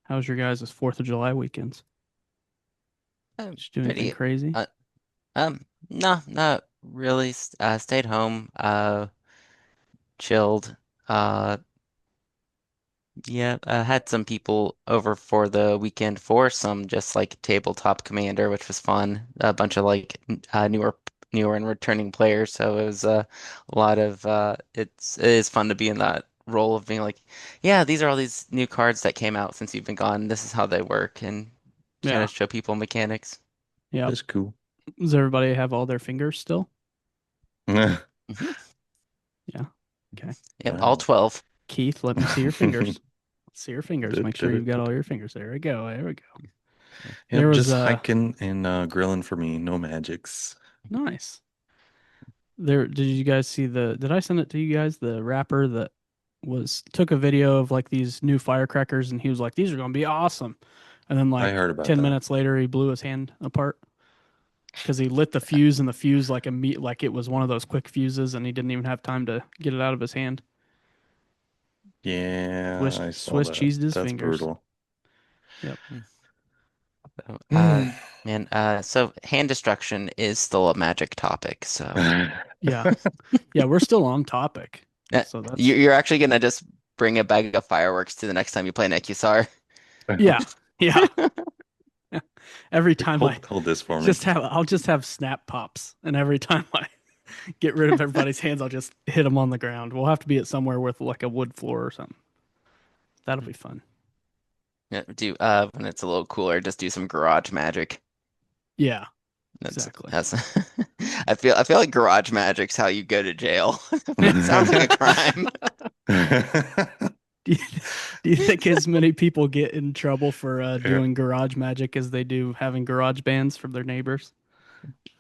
How's your guys' 4th of July weekends? Did you do anything Pretty. crazy? Uh, no, not really. Stayed home. Chilled. Uh, yeah. Had some people over for the weekend for some just like tabletop commander, which was fun. A bunch of newer and returning players. So it was a lot of. It is fun to be in that role of being like, yeah, these are all these new cards that came out since you've been gone. This is how they work, and kind Yeah. of show people mechanics. Yeah. That's cool. Does everybody have all their fingers still? Mhm. Yeah. Okay. Yep, all Uh, 12. Keith, let me see your fingers. Let's see your fingers. Make sure you've got all du-du-du-du-du. your fingers. There we go. There we go. There Yep, was just hiking and grilling for me. No magics. nice. There did you guys see did I send it to you guys? The rapper that was took a video of like these new firecrackers and he was like, these are gonna be awesome. And then I like heard about 10 that. minutes later he blew his hand apart. Because he lit the fuse and the fuse like it was one of those quick fuses and he didn't even have time to get it out of his hand. Yeah, I saw Swiss that. cheesed his That's fingers. brutal. Yep. So, Hmm. man, so hand destruction is still a magic topic. So, Yeah. Yeah, we're still on topic. uh, So that's you're actually gonna just bring a bag of fireworks to the next time you play an EQSAR. yeah. Yeah. Every Like, time I hold this for me. I'll just have snap pops and every time I get rid of everybody's hands I'll just hit them on the ground. We'll have to be at somewhere with like a wood floor or something. That'll be fun. Yeah, do when it's a little cooler, just do some garage magic. Yeah, exactly. That's I feel like garage magic's how you go to jail. It sounds like a crime. Do you, do you think as many people get in trouble for Yeah, doing garage magic as they do having garage bands from their neighbors?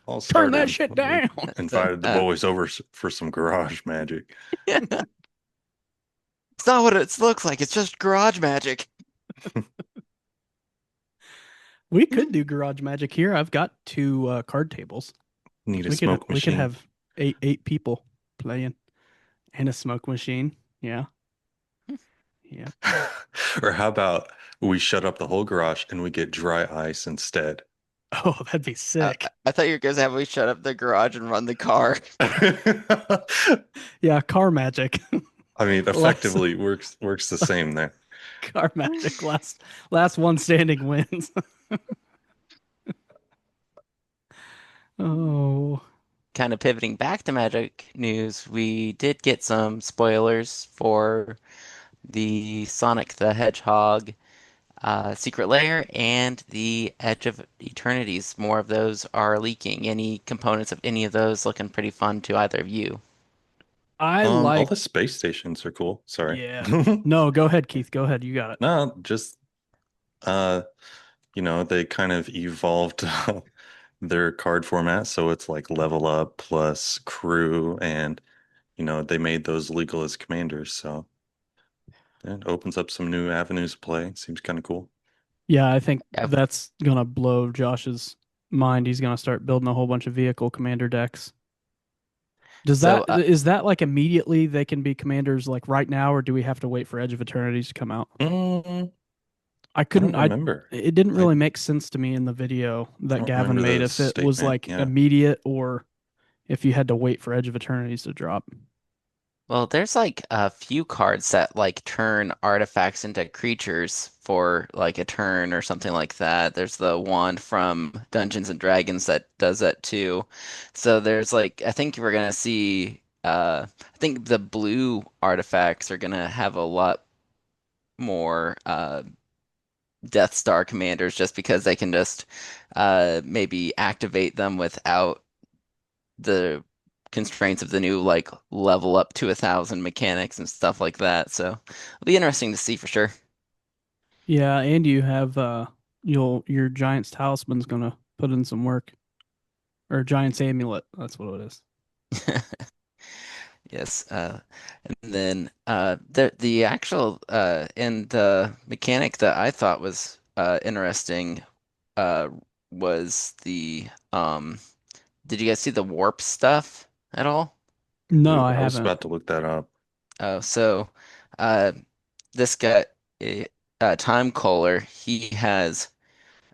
all Turn that started. shit down. So, Invited the boys over for some garage magic. yeah. It's not what it looks like. It's just garage magic. We could do garage magic here. I've got two card tables. Need a smoke We could machine. have eight people playing and a smoke machine. Yeah. Yeah. Or how about we shut up the whole garage and we get dry ice instead? Oh, that'd be sick. I thought you were going to have me shut up the garage and run the car. I Yeah, car magic. mean, Last effectively works the same there. car magic. Last one standing wins. Oh. Kind of pivoting back to Magic news, we did get some spoilers for the Sonic the Hedgehog Secret Lair and the Edge of Eternities. More of those are leaking. Any components of any of those looking pretty fun to either of you? I All like the space stations are cool. Sorry. yeah. No, go ahead, Keith. Go ahead. You got it. No, just uh, they kind of evolved their card format, so it's like level up plus crew, and they made those legal as commanders, so it opens up some new avenues of play. Seems kind of cool. Yeah, I think Yeah. that's gonna blow Josh's mind. He's gonna start building a whole bunch of vehicle commander decks. Does So, that is that like immediately they can be commanders like right now, or do we have to wait for Edge of Eternities to come out? Mm, I I don't couldn't I remember. it didn't I really make sense to me in the video I that don't Gavin remember made the if it was statement. like Yeah. immediate or if you had to wait for Edge of Eternities to drop. well, there's like a few cards that like turn artifacts into creatures for like a turn or something like that. There's the wand from Dungeons and Dragons that does that too. So there's like I think we're gonna see I think the blue artifacts are gonna have a lot more Death Star commanders just because they can just maybe activate them without the constraints of the new like level up to 1,000 mechanics and stuff like that. So it'll be interesting to see for sure. Yeah, and you have your Giant's Talisman's gonna put in some work. Or Giant's Amulet, that's what it is. Yes, and then the actual and the mechanic that I thought was interesting uh, was the did you guys see the warp stuff at all? No, Ooh, I I was haven't. about to look that up. Oh, so uh, this guy. Time Caller, he has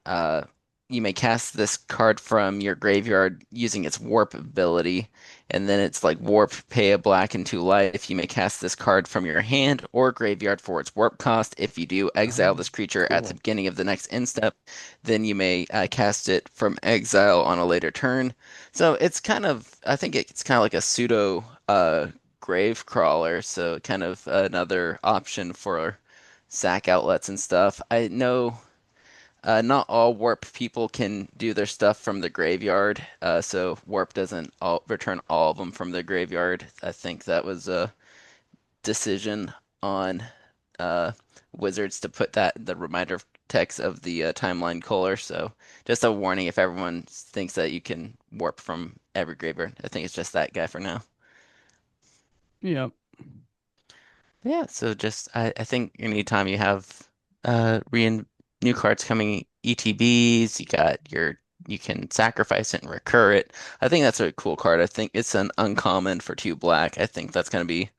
uh, you may cast this card from your graveyard using its warp ability, and then it's like warp, pay a black and 2 life. You may cast this card from your hand or graveyard for its warp cost. If you do, exile Oh, this creature at the cool. beginning of the next end step. Then you may cast it from exile on a later turn. So it's kind of, I think it's kind of like a pseudo grave crawler. So kind of another option for sack outlets and stuff. I know. Not all warp people can do their stuff from the graveyard, so warp doesn't return all of them from the graveyard. I think that was a decision on uh, Wizards to put that in the reminder text of the timeline caller. So just a warning if everyone thinks that you can warp from every graveyard. I think it's just that guy for now. Yeah. Yeah, so just I think anytime you have re new cards coming ETBs, you can sacrifice it and recur it. I think that's a cool card. I think it's an uncommon for 2 black. I think that's gonna be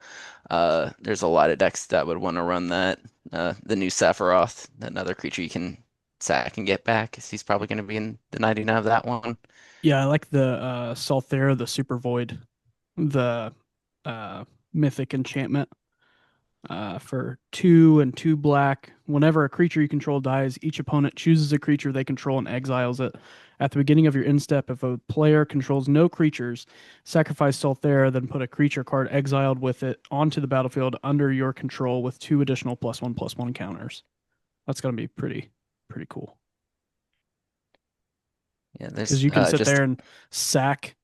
there's a lot of decks that would want to run that. The new Sephiroth, another creature you can sack and get back. He's probably gonna be in the 99 of that one. Yeah, I like the Solthera, the Super Void, the uh mythic enchantment. For 2 and 2 black, whenever a creature you control dies, each opponent chooses a creature they control and exiles it. At the beginning of your end step, if a player controls no creatures, sacrifice Solthera, then put a creature card exiled with it onto the battlefield under your control with 2 additional +1/+1 counters. That's gonna be pretty cool Yeah, because there's you can sit just there and sack,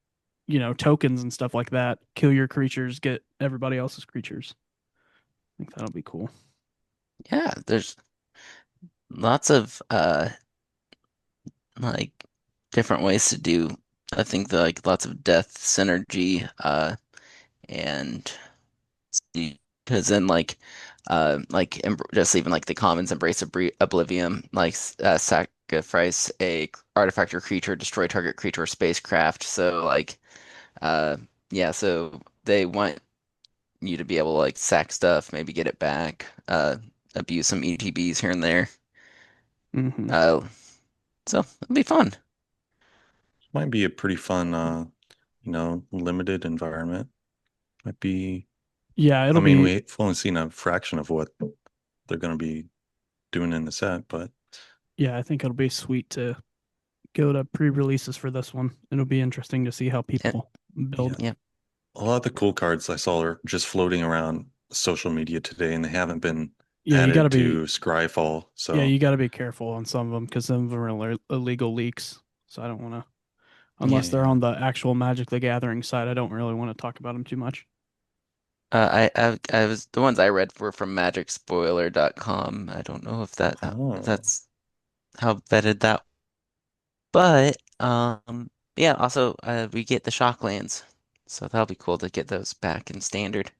tokens and stuff like that, kill your creatures, get everybody else's creatures. I think that'll be cool. yeah, there's lots of like different ways to do. I think the like lots of death synergy, and because then just even like the commons embrace oblivion, like sacrifice a artifact or creature, destroy target creature or spacecraft. So like uh yeah, so they want you to be able to like sack stuff, maybe get it back, abuse some ETBs here and there. Hmm. Uh, so it'll be fun. Might be a pretty fun, limited environment. Might be, Yeah, I it'll mean, be we've only seen a fraction of what they're going to be doing in the set, but Yeah, I think it'll be sweet to go to pre-releases for this one. It'll be interesting to see how Yeah, people build. yeah, yeah. a lot of the cool cards I saw are just floating around social media today, and they haven't been Yeah, you got to added be to Scryfall. yeah, So you got to be careful on some of them because some of them are illegal leaks. So I don't want to, yeah, unless they're yeah. on the actual Magic the Gathering side, I don't really want to talk about them too much. I was the ones I read were from magicspoiler.com. I don't know if Oh, that's how vetted that, but yeah. Also, we get the Shocklands, so that'll be cool to get those back in standard.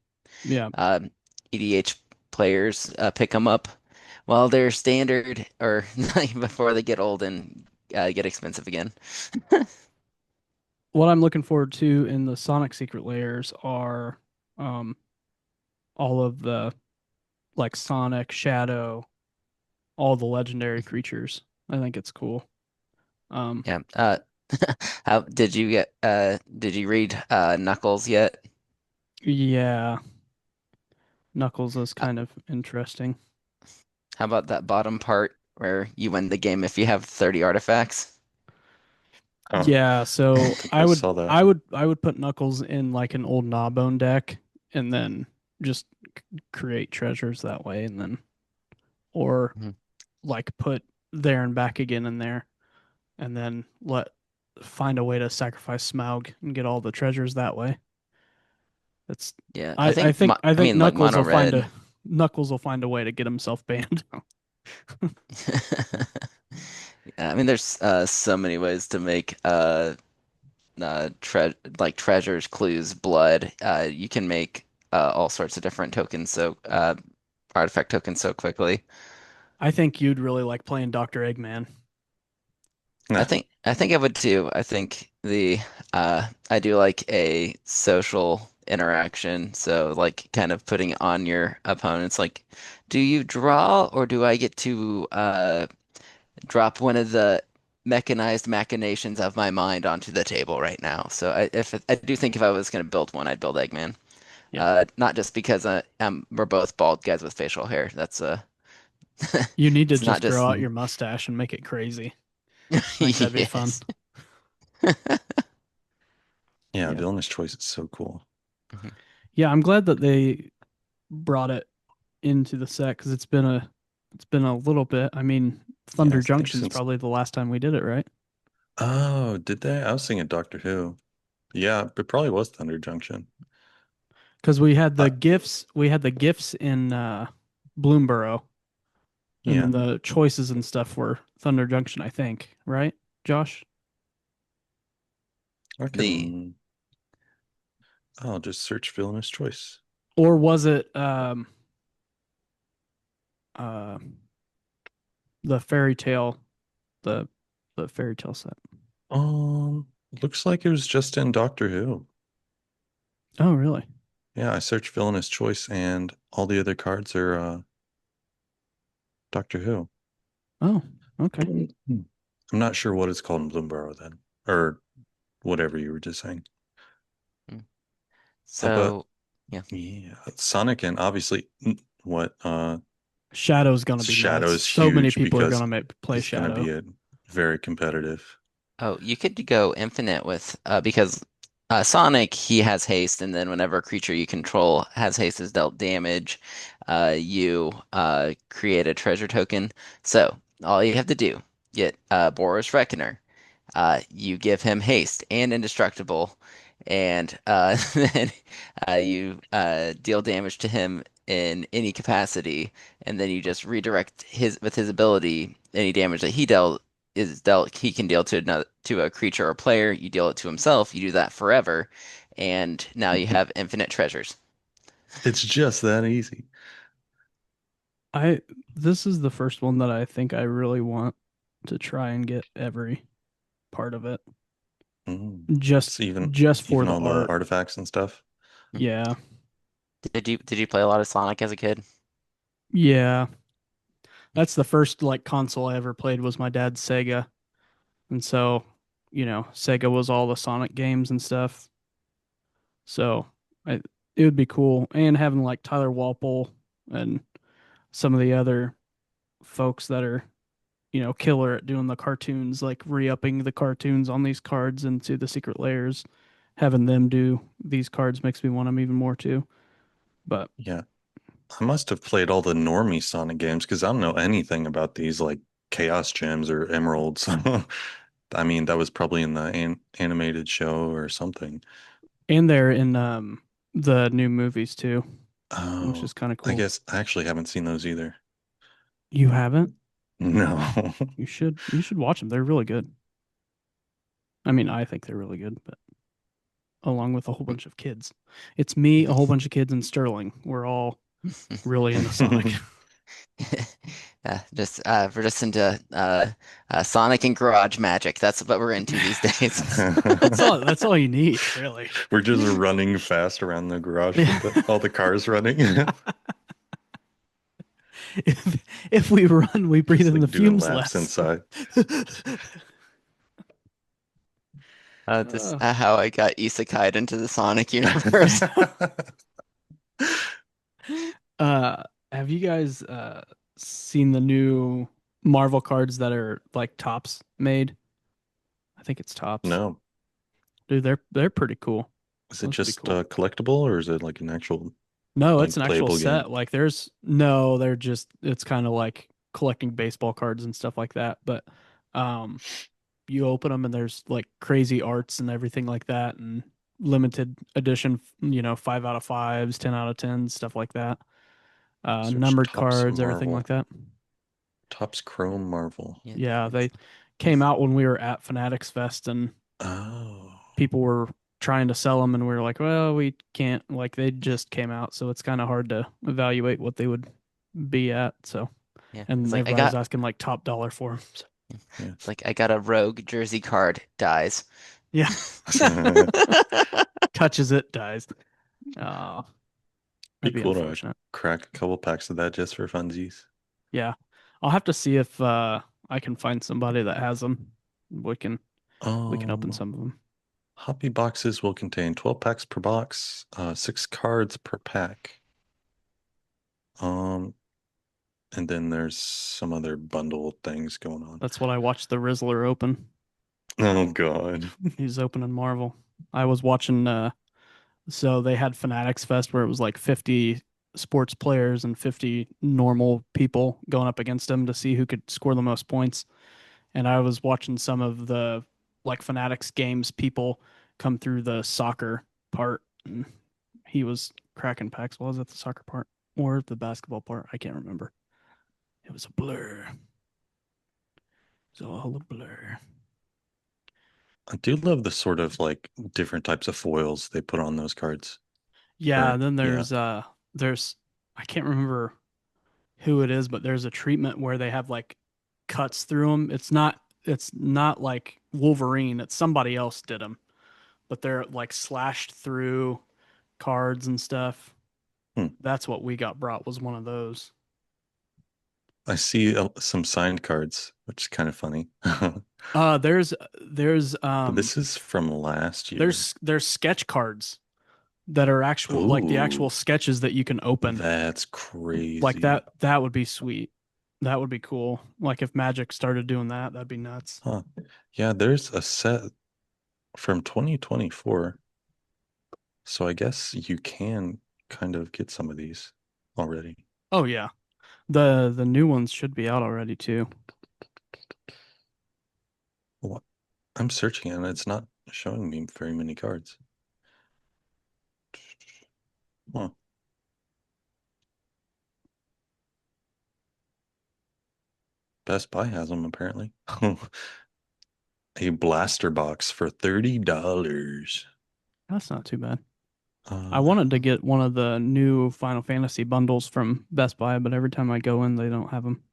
Yeah, Um, EDH players pick them up while they're standard or before they get old and get expensive again. what I'm looking forward to in the Sonic Secret Layers are um all of the like Sonic, Shadow, all the legendary creatures. I think it's cool. Um, Yeah. How did you read Knuckles yet? yeah, Knuckles is kind of interesting. How about that bottom part where you win the game if you have 30 artifacts? oh, Yeah, I don't so think I I would saw that. I would I would put Knuckles in like an old Gnawbone deck and then just create treasures that way and then or Mhm. like put there and back again in there and then let find a way to sacrifice Smaug and get all the treasures that way. It's Yeah, I I think think I I think mean like mono red. Knuckles will find a way to get himself banned. Yeah, I mean there's so many ways to make treasures, clues, blood. You can make all sorts of different tokens artifact tokens so quickly. I think you'd really like playing Dr. Eggman. I think I would too. I think the I do like a social. interaction. So like kind of putting on your opponents like, do you draw or do I get to drop one of the mechanized machinations of my mind onto the table right now? So I do think if I was going to build one, I'd build Eggman. Yeah. Not just because we're both bald guys with facial hair. You need to It's not just grow just out your mustache and make it crazy. I think that'd be fun. yes. Yeah, Yeah. villainous choice is so cool. Mhm. Yeah, I'm glad that they brought it into the set because it's been a little bit. I mean, Yeah, I Thunder think Junction's since. probably the last time we did it, right? Oh, did they? I was thinking Doctor Who. Yeah, it probably was Thunder Junction. Because Uh, we had the gifts in Bloomborough, and yeah, then the choices and stuff were Thunder Junction, I think, right, Josh? I The can. I'll just search villainous choice. Or was it uh the fairy tale the the fairy tale set? Looks like it was just in Doctor Who. Oh, really? Yeah, I searched villainous choice, and all the other cards are Doctor Who. Oh, okay. Hmm. I'm not sure what it's called in Bloomborough then, or whatever you were just saying. mm. But So yeah. yeah, Sonic and obviously what Shadow's gonna be nuts. Shadow's So many huge people are because gonna play he's going to be Shadow. a very competitive. Oh, you could go infinite with because Sonic he has haste, and then whenever a creature you control has haste is dealt damage, you create a treasure token. So all you have to do get Boris Reckoner. You give him haste and indestructible, and then you deal damage to him in any capacity, and then you just redirect his with his ability. Any damage that he dealt is dealt he can deal to another to a creature or player. You deal it to himself. You do that forever, and now you have infinite treasures. It's just that easy. I This is the first one that I think I really want to try and get every part of it. Mm. Just It's even just for even the all the art. artifacts and stuff. Mm. Yeah. Did you play a lot of Sonic as a kid? Yeah. That's the first like console I ever played was my dad's Sega. And so, Sega was all the Sonic games and stuff. So, I it would be cool and having like Tyler Walpole and some of the other folks that are, killer at doing the cartoons, like re-upping the cartoons on these cards into the secret layers. Having them do these cards makes me want them even more too. But Yeah, I must have played all the normie Sonic games because I don't know anything about these like Chaos Gems or Emeralds. I mean, that was probably in the animated show or something. and they're in the new movies too, which Oh, is kind of I cool. guess I actually haven't seen those either. You haven't? No. You should watch them. They're really good. I mean, I think they're really good, but along with a whole bunch of kids. It's me, a whole bunch of kids, and Sterling. We're all really into Sonic. Just we're just into Sonic and Garage Magic. That's what we're into these days. That's all you need, really. We're just running fast around the garage with Yeah. all the cars running. If we run, we breathe Just in the like doing fumes laps less. inside. This Uh, how I got isekai'd into the Sonic universe. uh, have you guys seen the new Marvel cards that are like tops made? I think it's tops. No. Dude, they're pretty cool. Is it Those would be just cool. collectible or is it like an actual No, it's like an actual playable game? set. Like there's no, they're just it's kind of like collecting baseball cards and stuff like that. But um you open them and there's like crazy arts and everything like that and limited edition, 5 out of 5s, 10 out of 10s, stuff like that. Search Numbered Tops cards, everything like Marvel. that. Tops Chrome Marvel. Yeah, Yeah, it's they came out when we were at Fanatics Fest and Oh. people were trying to sell them and we were like, well, we can't, like they just came out, so it's kind of hard to evaluate what they would be at. So, yeah. It's and like I everybody was got asking like top dollar for them. So, Yeah. it's like I got a rogue jersey card dies. yeah. Touches it, dies. Uh, Be that'd be cool to unfortunate. crack a couple packs of that just for funsies. Yeah. I'll have to see if I can find somebody that has them. We can open Um, some of them. Hobby boxes will contain 12 packs per box, 6 cards per pack. Um, and then there's some other bundle things going on. That's what I watched the Rizzler open. Oh God. He's opening Marvel. I was watching so they had Fanatics Fest where it was like 50 sports players and 50 normal people going up against him to see who could score the most points. And I was watching some of the like Fanatics games people come through the soccer part. And he was cracking packs. Was it the soccer part or the basketball part? I can't remember. It was a blur. It was all a blur. I do love the sort of like different types of foils they put on those cards. Yeah, Or and then yeah. there's I can't remember who it is, but there's a treatment where they have like cuts through them. It's not like Wolverine. It's somebody else did them, but they're like slashed through cards and stuff. Hmm. That's what we got brought was one of those. I see some signed cards, which is kind of funny. But There's this is from last year. there's sketch cards that are actual like the actual Oh, sketches that you can open. that's Like crazy. that would be sweet. That would be cool. Like if Magic started doing that, that'd be nuts. Huh. Yeah, there's a set from 2024. So I guess you can kind of get some of these already. Oh yeah. The new ones should be out already too. What? I'm searching and it's not showing me very many cards. Huh. Best Buy has them apparently. A blaster box for $30. That's not too bad. I Uh, wanted to get one of the new Final Fantasy bundles from Best Buy, but every time I go in, they don't have them.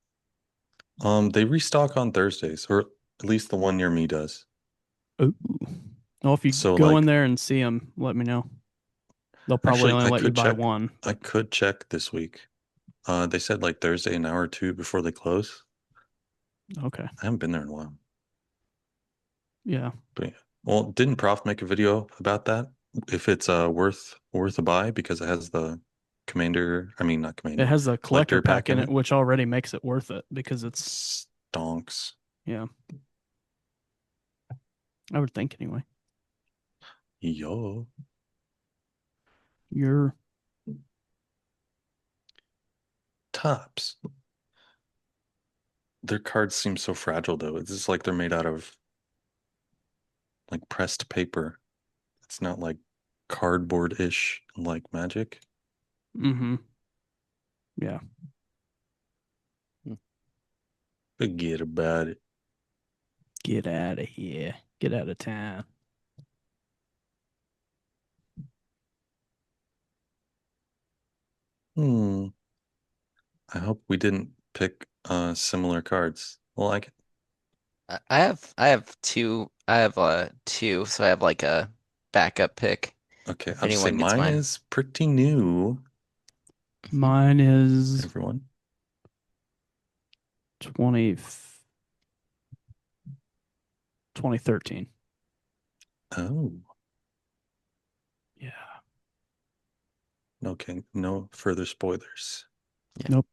they restock on Thursdays, or at least the one near me does. Ooh. Well, if you So go in like, there and see them, let me know. They'll probably actually, only let you buy one, I but could check this week. They said like Thursday, an hour or two before they close. okay. I haven't been there in a while. Yeah. But yeah. Well, didn't Prof make a video about that? If it's worth a buy because it has the commander, I mean not It commander, has the collector collector pack pack in in it, it. which already makes it worth it because it's, Stonks. yeah, I would think anyway. Yo. You're, Tops. Their cards seem so fragile though. It's just like they're made out of like pressed paper. It's not like cardboard-ish like Magic. mm-hmm. Yeah. Forget about it. Get out of here. Get out of town. Hmm. I hope we didn't pick similar cards. Well, I have two, so I have like a backup pick okay, if I'll just say anyone gets mine mine. is pretty new, Mhm. Mine is everyone. 20, 2013. Oh, Yeah. okay. No further spoilers. Yeah. Nope.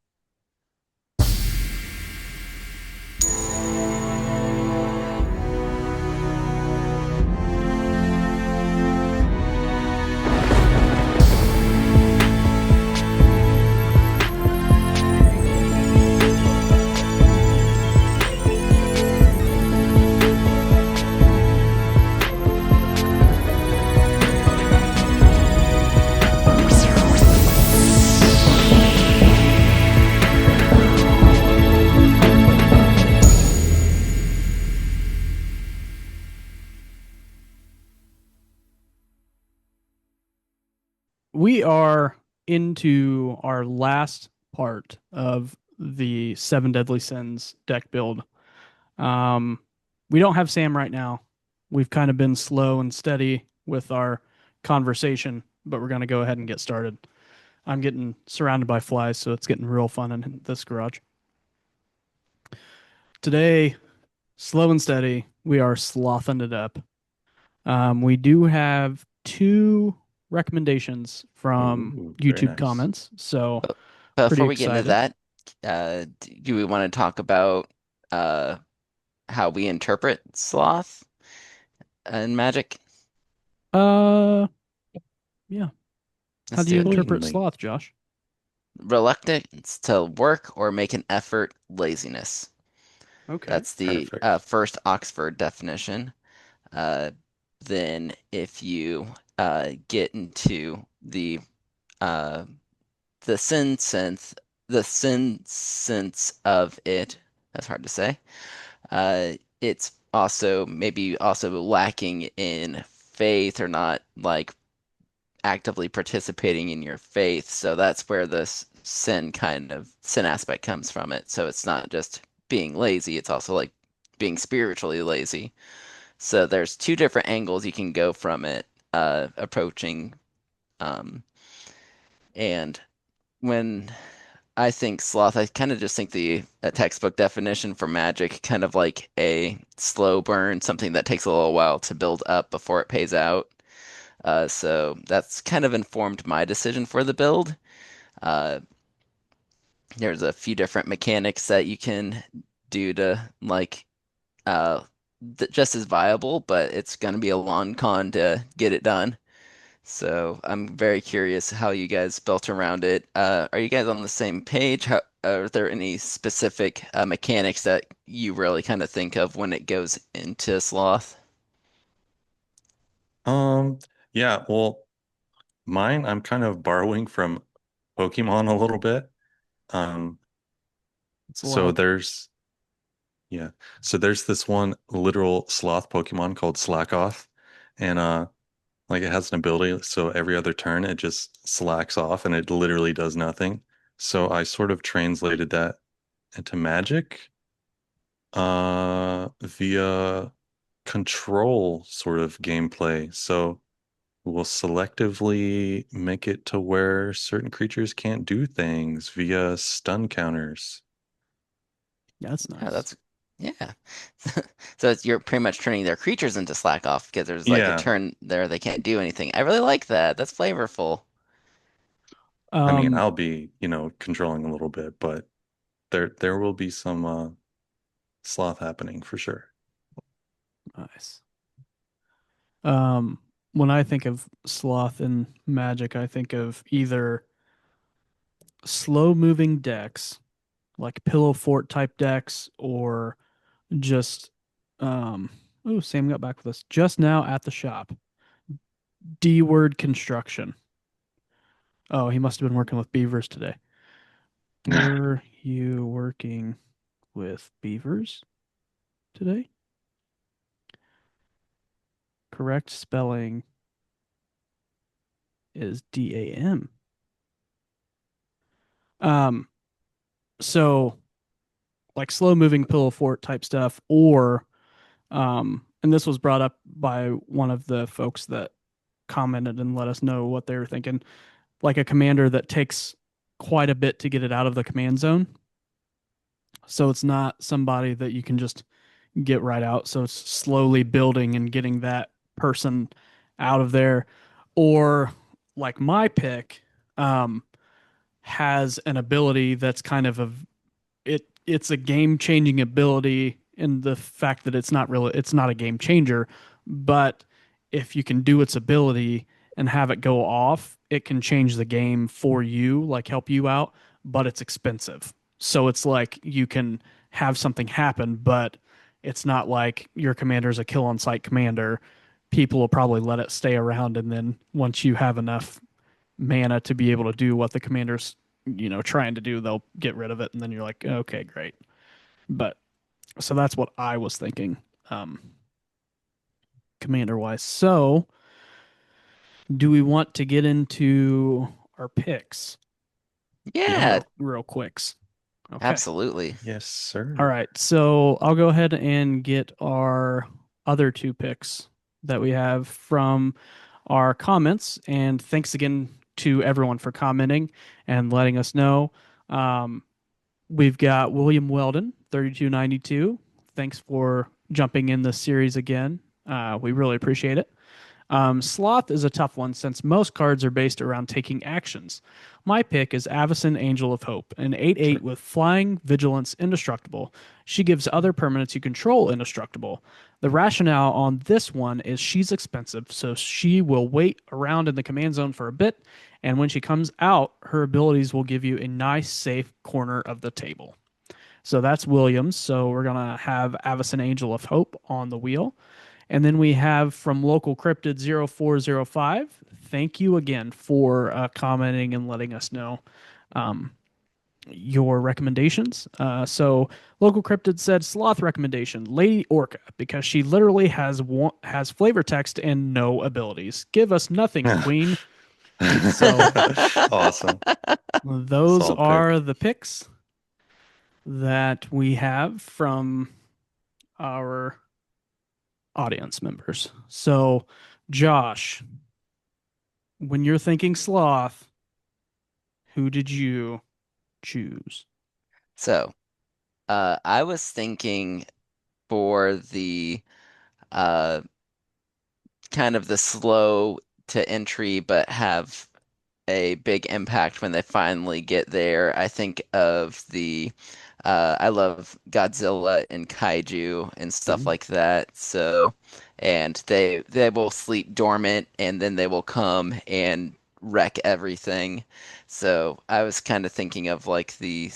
We are into our last part of the Seven Deadly Sins deck build. Um, we don't have Sam right now. We've kind of been slow and steady with our conversation but we're gonna go ahead and get started. I'm getting surrounded by flies, so it's getting real fun in this garage. Today, slow and steady, we are slothing it up. We do have two recommendations from Ooh, very YouTube nice. comments, so But pretty before we get into excited. that, do we want to talk about uh, how we interpret sloth and magic? Uh, yeah. How Let's do do you it. interpret Certainly. sloth, Josh? Reluctance to work or make an effort, laziness. Okay. That's the Perfect. first Oxford definition. Uh, then if you get into uh, the sin sense of it, that's hard to say. Uh, it's also maybe also lacking in faith or not like actively participating in your faith. So that's where this sin aspect comes from it. So it's not just being lazy, it's also like being spiritually lazy. So there's two different angles you can go from it, approaching. Um, and when I think sloth, I kind of just think the a textbook definition for magic, kind of like a slow burn, something that takes a little while to build up before it pays out. So that's kind of informed my decision for the build. Uh, there's a few different mechanics that you can do to like uh, just as viable, but it's going to be a long con to get it done. So I'm very curious how you guys built around it. Are you guys on the same page? Are there any specific mechanics that you really kind of think of when it goes into Sloth? Um, yeah, well, mine, I'm kind of borrowing from Pokemon a little bit. Um, It's so love. there's yeah. So there's this one literal sloth Pokemon called Slackoth. And like it has an ability, so every other turn it just slacks off and it literally does nothing. So I sort of translated that into magic via control sort of gameplay. So we'll selectively make it to where certain creatures can't do things via stun counters. Yeah, that's Yeah, nice. that's yeah. So you're pretty much turning their creatures into slack off because there's like a Yeah, turn there they can't do anything. I really like that. That's flavorful. I mean, Um, I'll be, controlling a little bit, but there will be some sloth happening for sure. nice. Um, when I think of sloth and magic, I think of either slow moving decks, like pillow fort type decks, or just oh, Sam got back with us just now at the shop. D word construction. Oh, he must have been working with beavers today. Were you working with beavers today? Correct spelling is DAM. Um, so like slow moving pillow fort type stuff, or and this was brought up by one of the folks that commented and let us know what they were thinking, like a commander that takes quite a bit to get it out of the command zone. So it's not somebody that you can just get right out. So it's slowly building and getting that person out of there. Or like my pick um, has an ability that's kind of a it's a game changing ability in the fact that it's not a game changer, but if you can do its ability and have it go off, it can change the game for you, like help you out, but it's expensive. So it's like you can have something happen, but it's not like your commander's a kill on sight commander. People will probably let it stay around, and then once you have enough mana to be able to do what the commander's trying to do, they'll get rid of it, and then you're like, okay, great. But so that's what I was thinking, um, commander wise. So do we want to get into our picks Yeah, real quicks? Okay. absolutely. Yes, All sir. right. So I'll go ahead and get our other two picks that we have from. our comments. And thanks again to everyone for commenting and letting us know. Um, we've got William Weldon, 3292. Thanks for jumping in this series again. We really appreciate it. Sloth is a tough one since most cards are based around taking actions. My pick is Avacyn, Angel of Hope, an 8/8 Sure. with flying, vigilance, indestructible. She gives other permanents you control indestructible. The rationale on this one is she's expensive, so she will wait around in the command zone for a bit, and when she comes out, her abilities will give you a nice, safe corner of the table. So that's Williams. So we're going to have Avacyn, Angel of Hope on the wheel. And then we have from local cryptid 0405. Thank you again for commenting and letting us know um, your recommendations. So local cryptid said sloth recommendation Lady Orca because she literally has flavor text and no abilities. Give us nothing, Queen. So Awesome. those Solid pick. are the picks that we have from our audience members. So Josh, when you're thinking sloth, who did you choose? So, I was thinking for the uh kind of the slow to entry, but have a big impact when they finally get there. I think of I love Godzilla and Kaiju and stuff Mhm. like that. So, and they will sleep dormant and then they will come and wreck everything. So I was kind of thinking of like the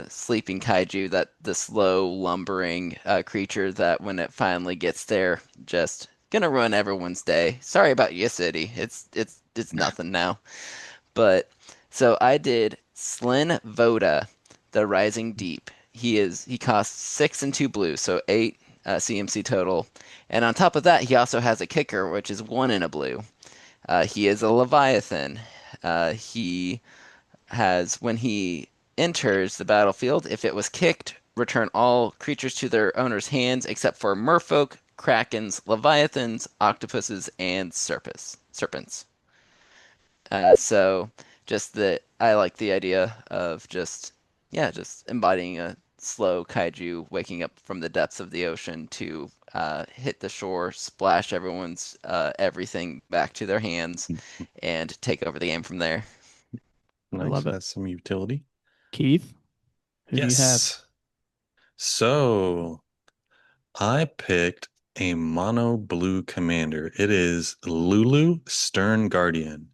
sleeping kaiju, that the slow lumbering creature that when it finally gets there, just gonna ruin everyone's day. Sorry about your city. It's nothing now. But so I did Slyn Voda, the Rising Deep. He costs 6 and 2 blue, so 8 CMC total. And on top of that, he also has a kicker, which is 1 and a blue. He is a Leviathan. He has when he enters the battlefield, if it was kicked, return all creatures to their owner's hands except for merfolk, krakens, leviathans, octopuses, and serpents. So just that I like the idea of just embodying a slow kaiju waking up from the depths of the ocean to hit the shore, splash everyone's everything back to their hands, and take over the game from there. I Nice. love it. Has some utility. Keith, who do you have? Yes. So I picked a mono blue commander. It is Lulu Stern Guardian.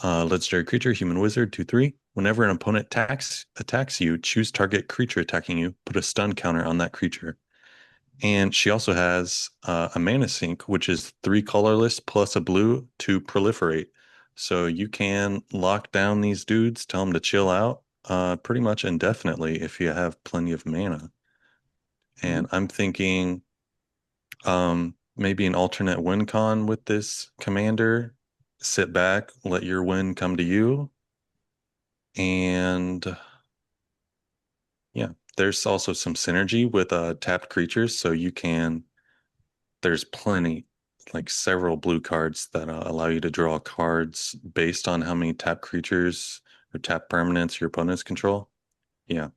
Legendary creature, human wizard, 2/3. Whenever an opponent attacks you, choose target creature attacking you, put a stun counter on that creature. And she also has a mana sink, which is 3 colorless plus a blue to proliferate. So you can lock down these dudes, tell them to chill out pretty much indefinitely if you have plenty of mana. Mhm. And I'm thinking maybe an alternate win con with this commander. Sit back, let your win come to you. And yeah, there's also some synergy with tapped creatures. So there's plenty, like several blue cards that allow you to draw cards based on how many tapped creatures or tapped permanents your opponents control. Yeah,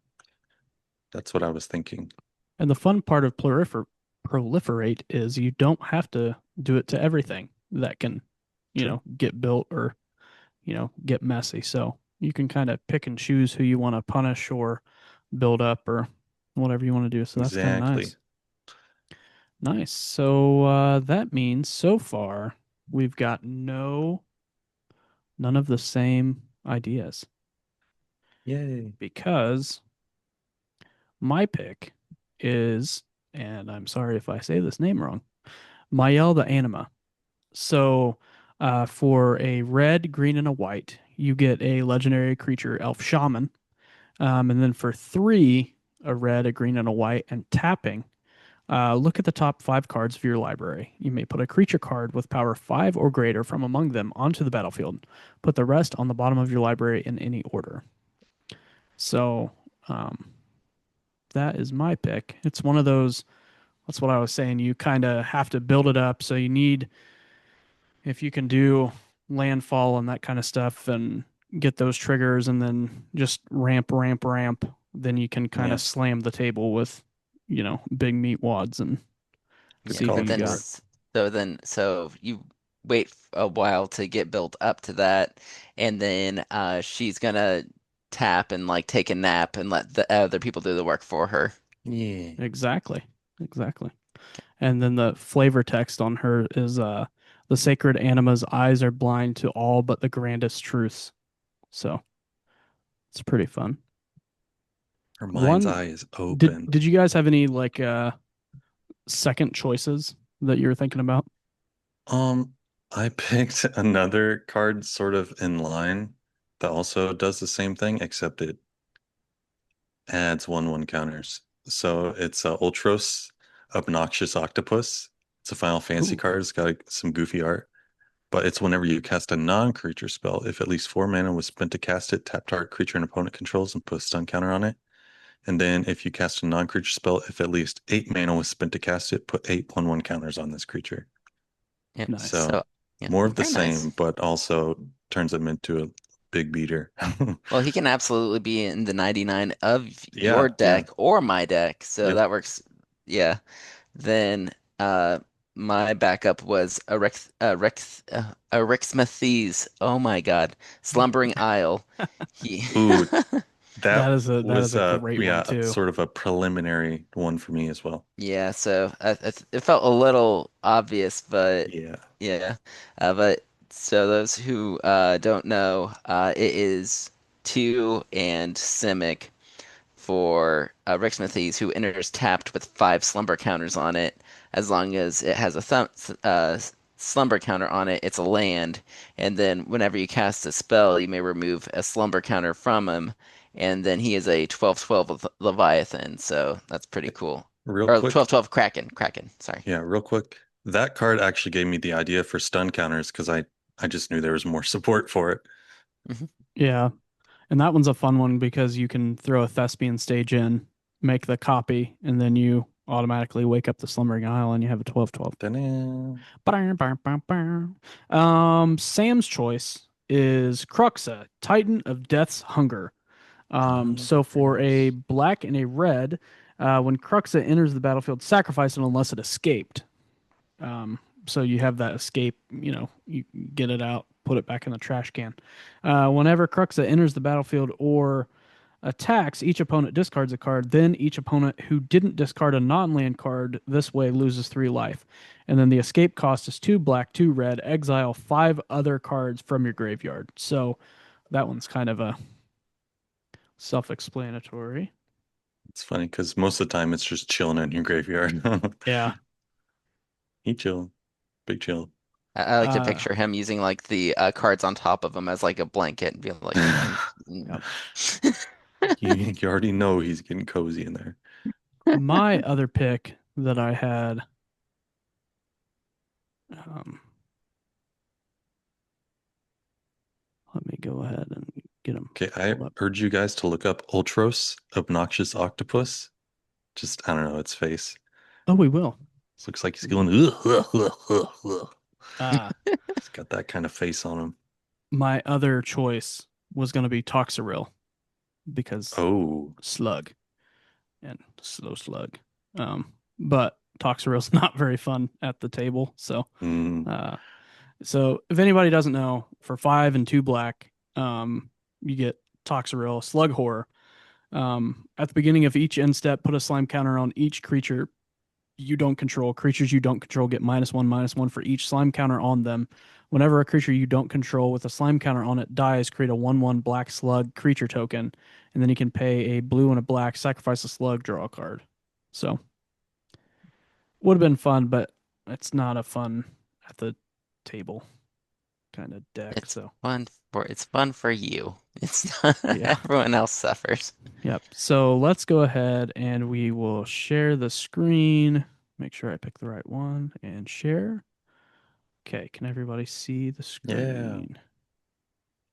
that's what I was thinking. And the fun part of proliferate is you don't have to do it to everything that can, True. get built or, get messy. So you can kind of pick and choose who you want to punish or build up or whatever you want to do. So that's kind of Exactly. nice. Nice. So that means so far we've got none of the same ideas Yay. because my pick is, and I'm sorry if I say this name wrong, Mael the Anima. So for a red, green, and a white, you get a legendary creature, Elf Shaman. And then for three, a red, a green, and a white, and tapping, look at the top 5 cards of your library. You may put a creature card with power 5 or greater from among them onto the battlefield. Put the rest on the bottom of your library in any order. So um, that is my pick. It's one of those, that's what I was saying. You kind of have to build it up. So you need if you can do landfall and that kind of stuff and get those triggers and then just ramp, ramp, ramp, then you can kind Yeah, of slam the table with, big meat wads and good Yeah, see who call. but you then got. so you wait a while to get built up to that, and then she's gonna tap and like take a nap and let the other people do the work for her. Yeah. Exactly. Exactly. And then the flavor text on her is the sacred anima's eyes are blind to all but the grandest truths. So it's pretty fun. Her mind's One eye is did open. did you guys have any like second choices that you were thinking about? Um, I picked another card sort of in line that also does the same thing, except it adds 1/1 counters. So it's Ultros Obnoxious Octopus. It's a Final Fantasy Ooh, card. It's got like, some goofy art, but it's whenever you cast a non-creature spell, if at least 4 mana was spent to cast it, tap target creature and opponent controls and put a stun counter on it. And then if you cast a non-creature spell, if at least 8 mana was spent to cast it, put 8/1/1 counters on this creature. Yeah, nice. So so yeah, more of the very nice. same, but also turns him into a big beater. Well, he can absolutely be in the 99 of your Yeah, yeah. deck or my deck, so Yep. that works. Yeah. Then my backup was a Rixmathes. Oh my God. Slumbering Isle. He Ooh, that That is was a great one too. sort of a preliminary one for me as well. Yeah, so it felt a little obvious, but Yeah. yeah. But so those who don't know, it is 2 and Simic for Rick Smithies, who enters tapped with 5 slumber counters on it. As long as it has a slumber counter on it, it's a land. And then whenever you cast a spell, you may remove a slumber counter from him. And then he is a 12/12 Leviathan, so that's pretty cool. Real Or quick. 12/12 Kraken, sorry. Yeah, real quick. That card actually gave me the idea for stun counters because I just knew there was more support for it. Mhm. Yeah. And that one's a fun one because you can throw a thespian stage in, make the copy, and then you automatically wake up the slumbering isle and you have a 12/12. Ta-da. Sam's choice is Cruxa, Titan of Death's Hunger. Oh, So very for a nice. black and a red, when Cruxa enters the battlefield, sacrifice it unless it escaped. Um, so you have that escape, you get it out, put it back in the trash can. Whenever Cruxa enters the battlefield or attacks, each opponent discards a card. Then each opponent who didn't discard a non-land card this way loses 3 life. And then the escape cost is 2 black, 2 red. Exile 5 other cards from your graveyard. So that one's kind of a self-explanatory. It's funny because most of the time it's just chilling in your graveyard. Yeah. He chill. Big chill. I like to Uh, picture him using like the cards on top of him as like a blanket and being like, yep. You already know he's getting cozy in there. My other pick that I had, um, let me go ahead and get them Okay, I pulled up. urge you guys to look up Ultros Obnoxious Octopus. Just, I don't know, its face. Oh, we will. It looks like he's We going, will. ugh, ugh, ugh, ugh, ugh. Uh, He's got that kind of face on him. my other choice was going to be Toxaril because Oh, slug and slow slug. But Toxaril's not very fun at the table. mm, Uh, so if anybody doesn't know, for 5 and 2 black, you get Toxaril, Slug Horror. At the beginning of each end step, put a slime counter on each creature you don't control. Creatures you don't control get -1/-1 for each slime counter on them. Whenever a creature you don't control with a slime counter on it dies, create a 1/1 black slug creature token, and then you can pay a blue and a black, sacrifice a slug, draw a card. So would have been fun, but it's not a fun at the table kind of deck. it's So it's fun for you. It's not, yeah. everyone else suffers. Yep. So let's go ahead and we will share the screen. Make sure I pick the right one and share. Okay, can everybody see the yeah. screen?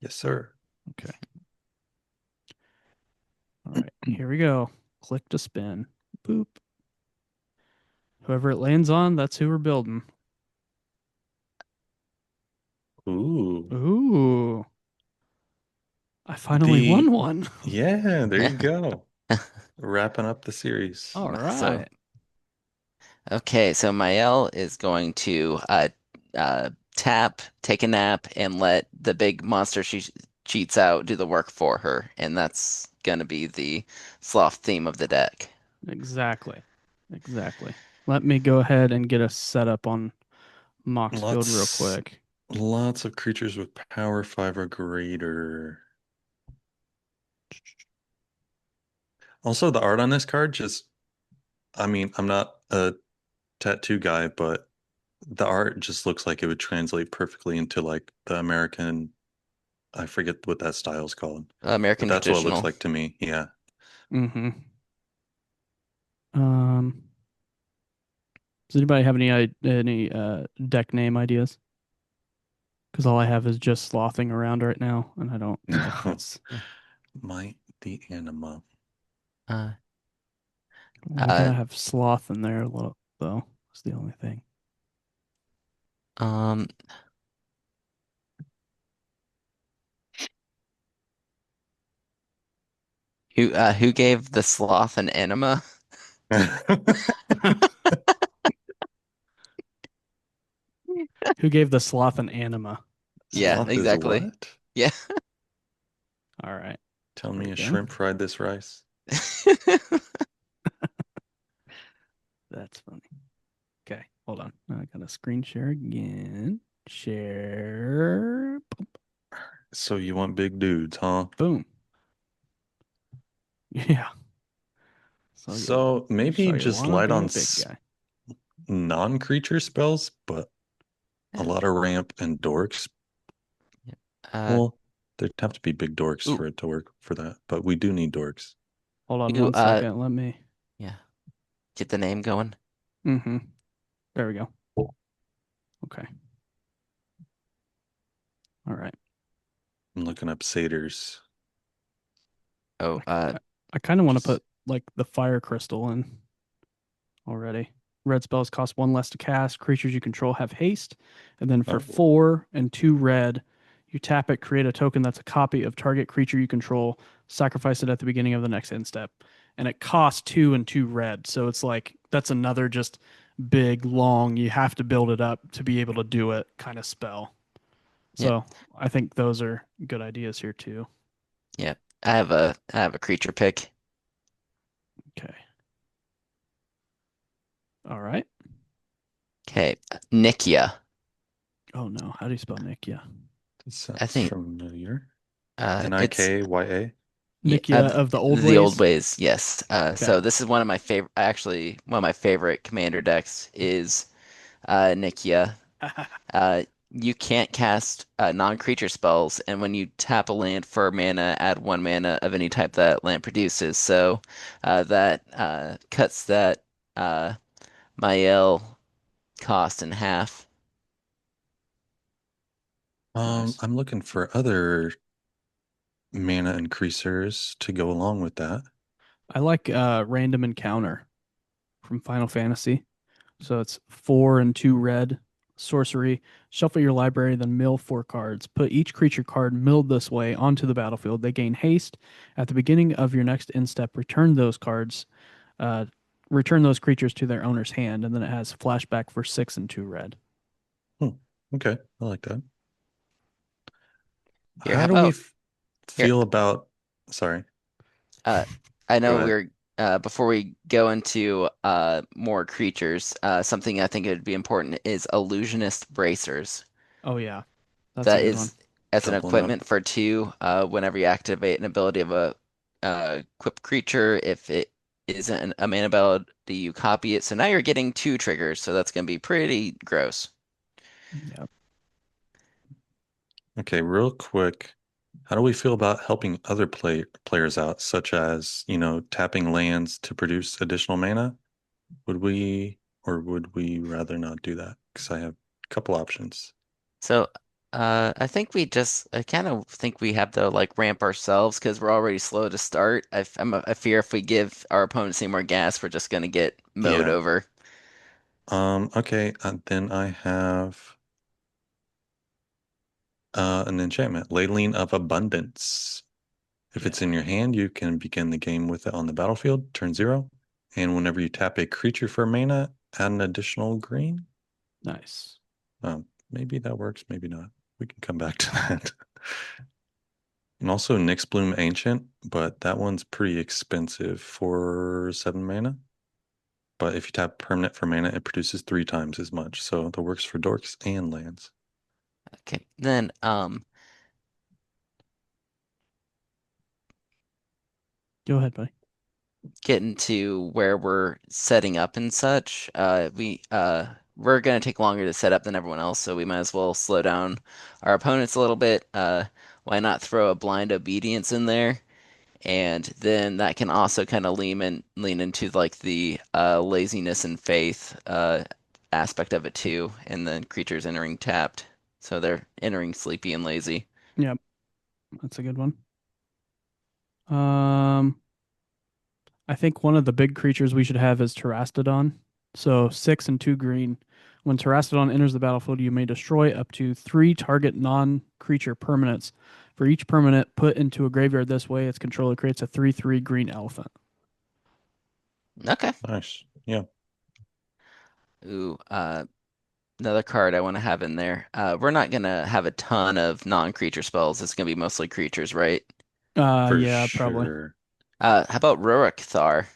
Yes, sir. Okay. All right, here we go. Click to spin. Boop. Whoever it lands on, that's who we're building. finally won The one. Yeah, there you go. Wrapping up the series. All So right. okay, so Mael is going to tap, take a nap, and let the big monster she cheats out do the work for her, and that's gonna be the sloth theme of the deck. Exactly. Exactly. Let me go ahead and get us set up on Mox Field real Lots quick. lots of creatures with power 5 or greater. Also, the art on this card just, I mean, I'm not a tattoo guy, but the art just looks like it would translate perfectly into like the American, I forget what that style is called, but American that's what it looks traditional. like to me. Yeah. Mm-hmm. Um, does anybody have any deck name ideas? Because all I have is just slothing around right now, and I don't know if that's. Might the anima. Uh, Well, I uh, gotta have sloth in there a little, though. That's the only thing. um, who gave the sloth an enema? Who gave the sloth an anima? Yeah, Sloth is exactly. what? Yeah. All right, Tell there me we a go. shrimp fried this rice. That's funny. Okay, hold on. I gotta screen share again. Share. So you want big dudes, huh? Boom. Yeah. So maybe So you just wanna light be on a big guy? non-creature spells, but a Yeah. lot of ramp and dorks. Uh, Well, there'd have to be big dorks ooh, for it to work for that, but we do need dorks. Hold on ooh, 1 second. Let me. yeah. Get the name going. Mm-hmm. There we go. Okay. All right. I'm looking up satyrs. Oh, I kind of want to Just put like the fire crystal in already. Red spells cost one less to cast. Creatures you control have haste. And then for oh, 4 and 2 red, you tap it, create a token that's a copy of target creature you control, sacrifice it at the beginning of the next end step. And it costs 2 and 2 red. So it's like that's another just big, long, you have to build it up to be able to do it kind of spell. yeah, So I think those are good ideas here too. yeah. I have a creature pick. Okay. All right. Okay, Nikia. Oh no. How do you spell Nick? Yeah. this I sounds think familiar. it's Nikya. yeah, Nikia of the old the old ways. ways. Yes. Okay. So this is one of my favorite. Actually, one of my favorite commander decks is Nikia. You can't cast non-creature spells, and when you tap a land for mana, add 1 mana of any type that land produces. So that cuts that Mael cost in half. Nice. I'm looking for other mana increasers to go along with that. I like random encounter from Final Fantasy. So it's 4 and 2 red sorcery. Shuffle your library, then mill 4 cards. Put each creature card milled this way onto the battlefield. They gain haste. At the beginning of your next end step, uh, return those creatures to their owner's hand, and then it has flashback for 6 and 2 red. Hmm, okay, I like that. Here, how How do we about here? feel about, sorry, Uh, I go know ahead. we're before we go into more creatures, something I think it would be important is illusionist bracers. Oh yeah, that's a That good one. is as an Doubling up. equipment for 2. Whenever you activate an ability of a equipped creature, if it isn't a mana ability, you copy it. So now you're getting 2 triggers. So that's going to be pretty gross. Yeah. Okay, real quick. How do we feel about helping other players out, such as, tapping lands to produce additional mana? Would we, or would we rather not do that? Because I have a couple options. So I think I kind of think we have to like ramp ourselves because we're already slow to start. I fear if we give our opponents any more gas, we're just going to get mowed Yeah. over. Okay, then I have an enchantment, Leyline of Abundance. If it's Yeah. in your hand, you can begin the game with it on the battlefield, turn 0. And whenever you tap a creature for mana, add an additional green. Nice. Maybe that works, maybe not. We can come back to that. And also Nyx Bloom Ancient, but that one's pretty expensive for 7 mana. But if you tap permanent for mana, it produces 3 times as much. So that works for dorks and lands. Okay. Then Go ahead, buddy. getting to where we're setting up and such, we're gonna take longer to set up than everyone else, so we might as well slow down our opponents a little bit. Why not throw a blind obedience in there? And then that can also kind of lean into like the laziness and faith aspect of it too, and then creatures entering tapped. So they're entering sleepy and lazy. Yep, that's a good one. Um, I think one of the big creatures we should have is Terastodon. So 6 and 2 green. When Terastodon enters the battlefield, you may destroy up to 3 target non-creature permanents. For each permanent put into a graveyard this way, its controller creates a 3/3 green elephant. Okay. Nice. Yeah. Ooh, another card I want to have in there. We're not gonna have a ton of non-creature spells. It's gonna be mostly creatures, right? For Yeah, probably. sure. How about Rurik Thar?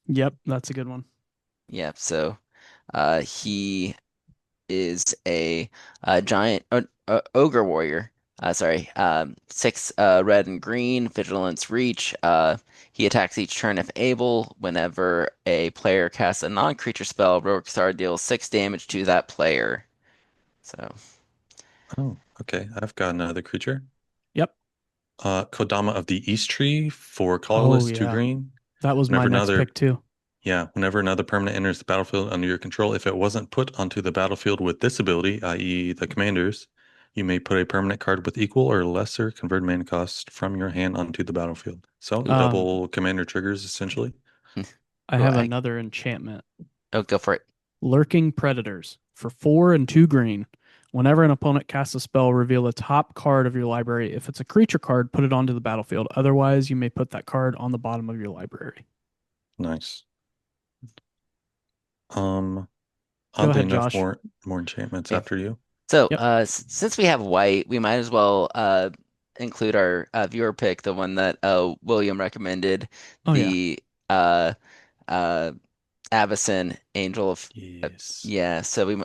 Yep, that's a good one. Yeah, so he is a giant ogre warrior. Sorry, 6 red and green, vigilance reach. He attacks each turn if able. Whenever a player casts a non-creature spell, Rogue Star deals 6 damage to that player. So, Oh, okay. I've got another creature. Yep. Kodama of the East Tree, 4 Oh colorless, 2 yeah, green. that was my Whenever next another pick too. Yeah, whenever another permanent enters the battlefield under your control, if it wasn't put onto the battlefield with this ability, i.e. the commanders, you may put a permanent card with equal or lesser converted mana cost from your hand onto the battlefield. So Um, double commander triggers essentially. I oh, have another enchantment. go for it. Lurking Predators for 4 and 2 green. Whenever an opponent casts a spell, reveal the top card of your library. If it's a creature card, put it onto the battlefield. Otherwise, you may put that card on the bottom of your library. Nice. Um, Go Oddly ahead, enough, Josh. more enchantments Okay. after you. So, Yep. since we have white, we might as well include our viewer pick, the one that William recommended, Oh yeah, the uh, uh, Avacyn Angel of Yes. yeah. So we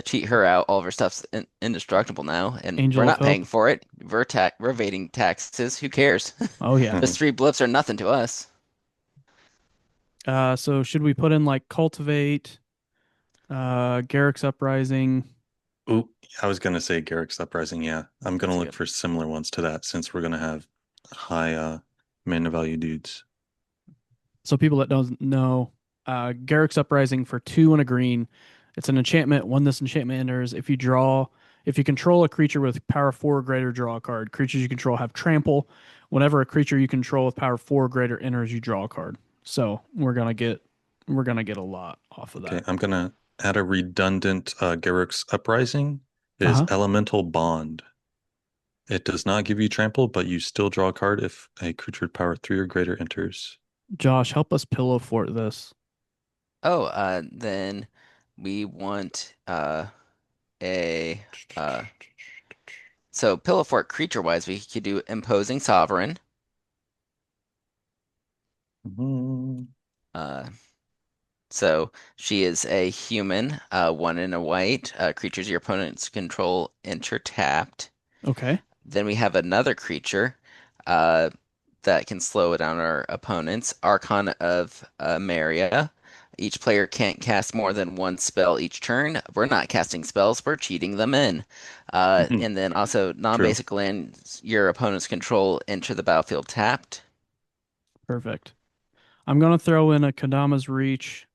cheat her out. All of her stuff's indestructible now, and we're Angel of not paying Hope. for it. We're evading taxes. Who cares? Oh yeah. Those 3 blips are nothing to us. So should we put in like Cultivate, Garrick's Uprising? Ooh, I was gonna say Garrick's Uprising, yeah. I'm gonna That's look good. for similar ones to that since we're gonna have high mana value dudes. So people that don't know, Garrick's Uprising for 2 and a green. It's an enchantment. When this enchantment enters, if you control a creature with power 4 or greater, draw a card. Creatures you control have trample. Whenever a creature you control with power 4 or greater enters, you draw a card. So we're gonna get a lot off of Okay, that. I'm gonna add a redundant Garruk's Uprising is Uh-huh. Elemental Bond. It does not give you trample, but you still draw a card if a creature with power 3 or greater enters. Josh, help us pillow fort this. Oh, then we want a so Pillow Fort creature wise, we could do Imposing Sovereign. Mhm. Uh, So she is a human, 1 and a white. Creatures your opponents control enter tapped. Okay. Then we have another creature uh, that can slow down our opponents. Archon of Maria. Each player can't cast more than 1 spell each turn. We're not casting spells, we're cheating them in. And then also True. non-basic lands your opponents control enter the battlefield tapped. Perfect. I'm gonna throw in a Kadama's Reach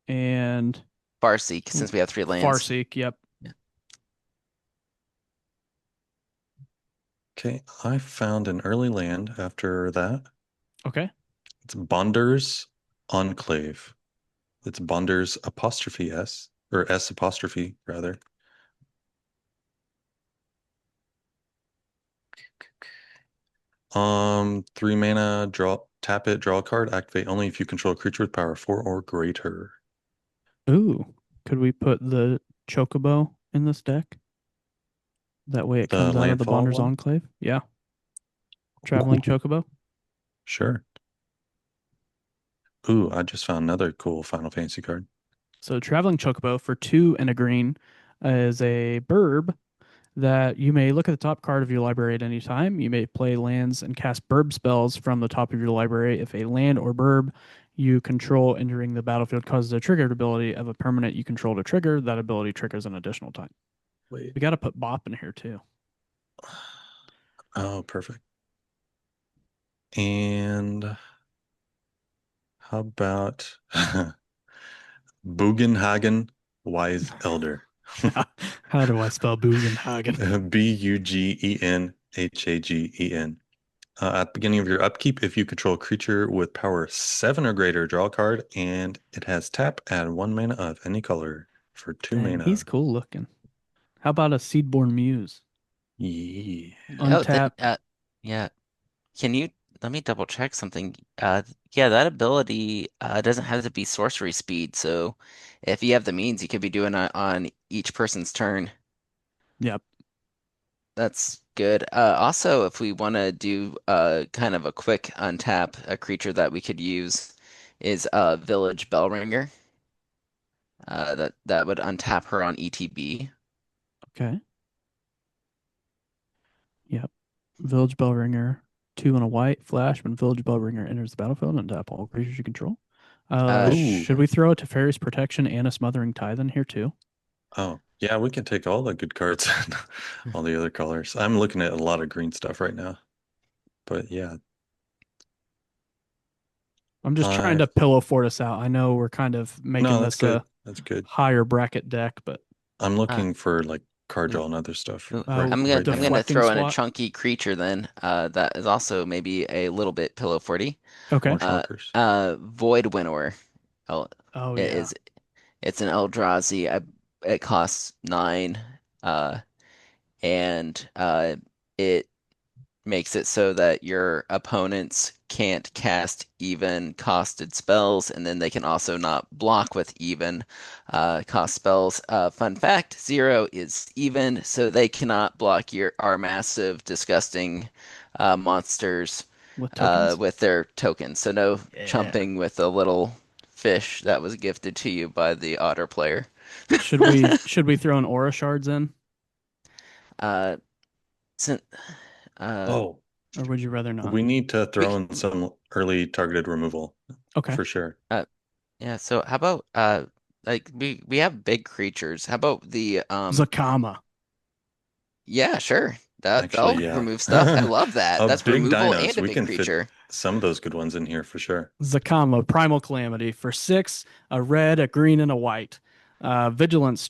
and Farseek, since we have 3 lands. Farseek. Yep. Okay, I found an early land after that. Okay. It's Bonder's Enclave. It's Bonder's apostrophe S, or S apostrophe rather. Three mana, draw, tap it, draw a card, activate only if you control a creature with power 4 or greater. Ooh, could we put the Chocobo in this deck? That way it The comes out of the landfall Bonder's one? Enclave. Yeah, Traveling Ooh, Chocobo. sure. Ooh, I just found another cool Final Fantasy card. So Traveling Chocobo for 2 and a green is a burb that you may look at the top card of your library at any time. You may play lands and cast burb spells from the top of your library. If a land or burb you control entering the battlefield causes a triggered ability of a permanent you control to trigger, that ability triggers an additional time. Wait. We got to put Bop in here too. Oh, perfect. And how about Bugenhagen Wise Elder? How do I spell Bugenhagen? Bugenhagen. At the beginning of your upkeep, if you control a creature with power 7 or greater, draw a card, and it has tap, add 1 mana of any color for 2 Dang, he's mana. cool looking. How about a Seedborn Muse? Yeah. Oh, then Untap. yeah. Can you let me double check something? Yeah, that ability doesn't have to be sorcery speed, so if you have the means, you could be doing it on each person's turn. Yep. That's good. Also, if we want to do kind of a quick untap, a creature that we could use is Village Bellringer. That would untap her on ETB. Okay. Yep. Village Bellringer, 2 and a white. Flash when Village Bellringer enters the battlefield and tap all creatures you control. Ooh. Should we throw a Teferi's Protection and a Smothering Tithe in here too? Oh, yeah, we can take all the good cards and all the other colors. I'm looking at a lot of green stuff right now. But yeah, I'm just trying I to pillow fort us out. I know we're kind of making no, that's this good. a That's good. higher bracket deck, but I'm Uh, looking for like card ooh, draw and other stuff ooh. right right I'm now. gonna deflecting throw in a swat. chunky creature then. That is also maybe a little bit pillow forty. Okay. More chunkers. Void Winnower. Oh, Oh it yeah. is. It's an Eldrazi. It costs 9, uh, and it makes it so that your opponents can't cast even costed spells, and then they can also not block with even cost spells. Fun fact, 0 is even, so they cannot block our massive, disgusting monsters With tokens. with their tokens. So no Yeah. chumping with a little fish that was gifted to you by the otter player. Should we throw an aura shards in, Uh, sin- uh, Oh, or would you rather not? we need to we, throw in some early targeted removal Okay. for sure. uh, Yeah, so how about like we have big creatures. How about the Zakama. yeah, sure. Actually, That'll yeah. remove stuff. I love that. A That's big removal dinos. and a We big can fit creature. some of those good ones in here for sure. Zakama, Primal Calamity for 6, a red, a green, and a white. Vigilance,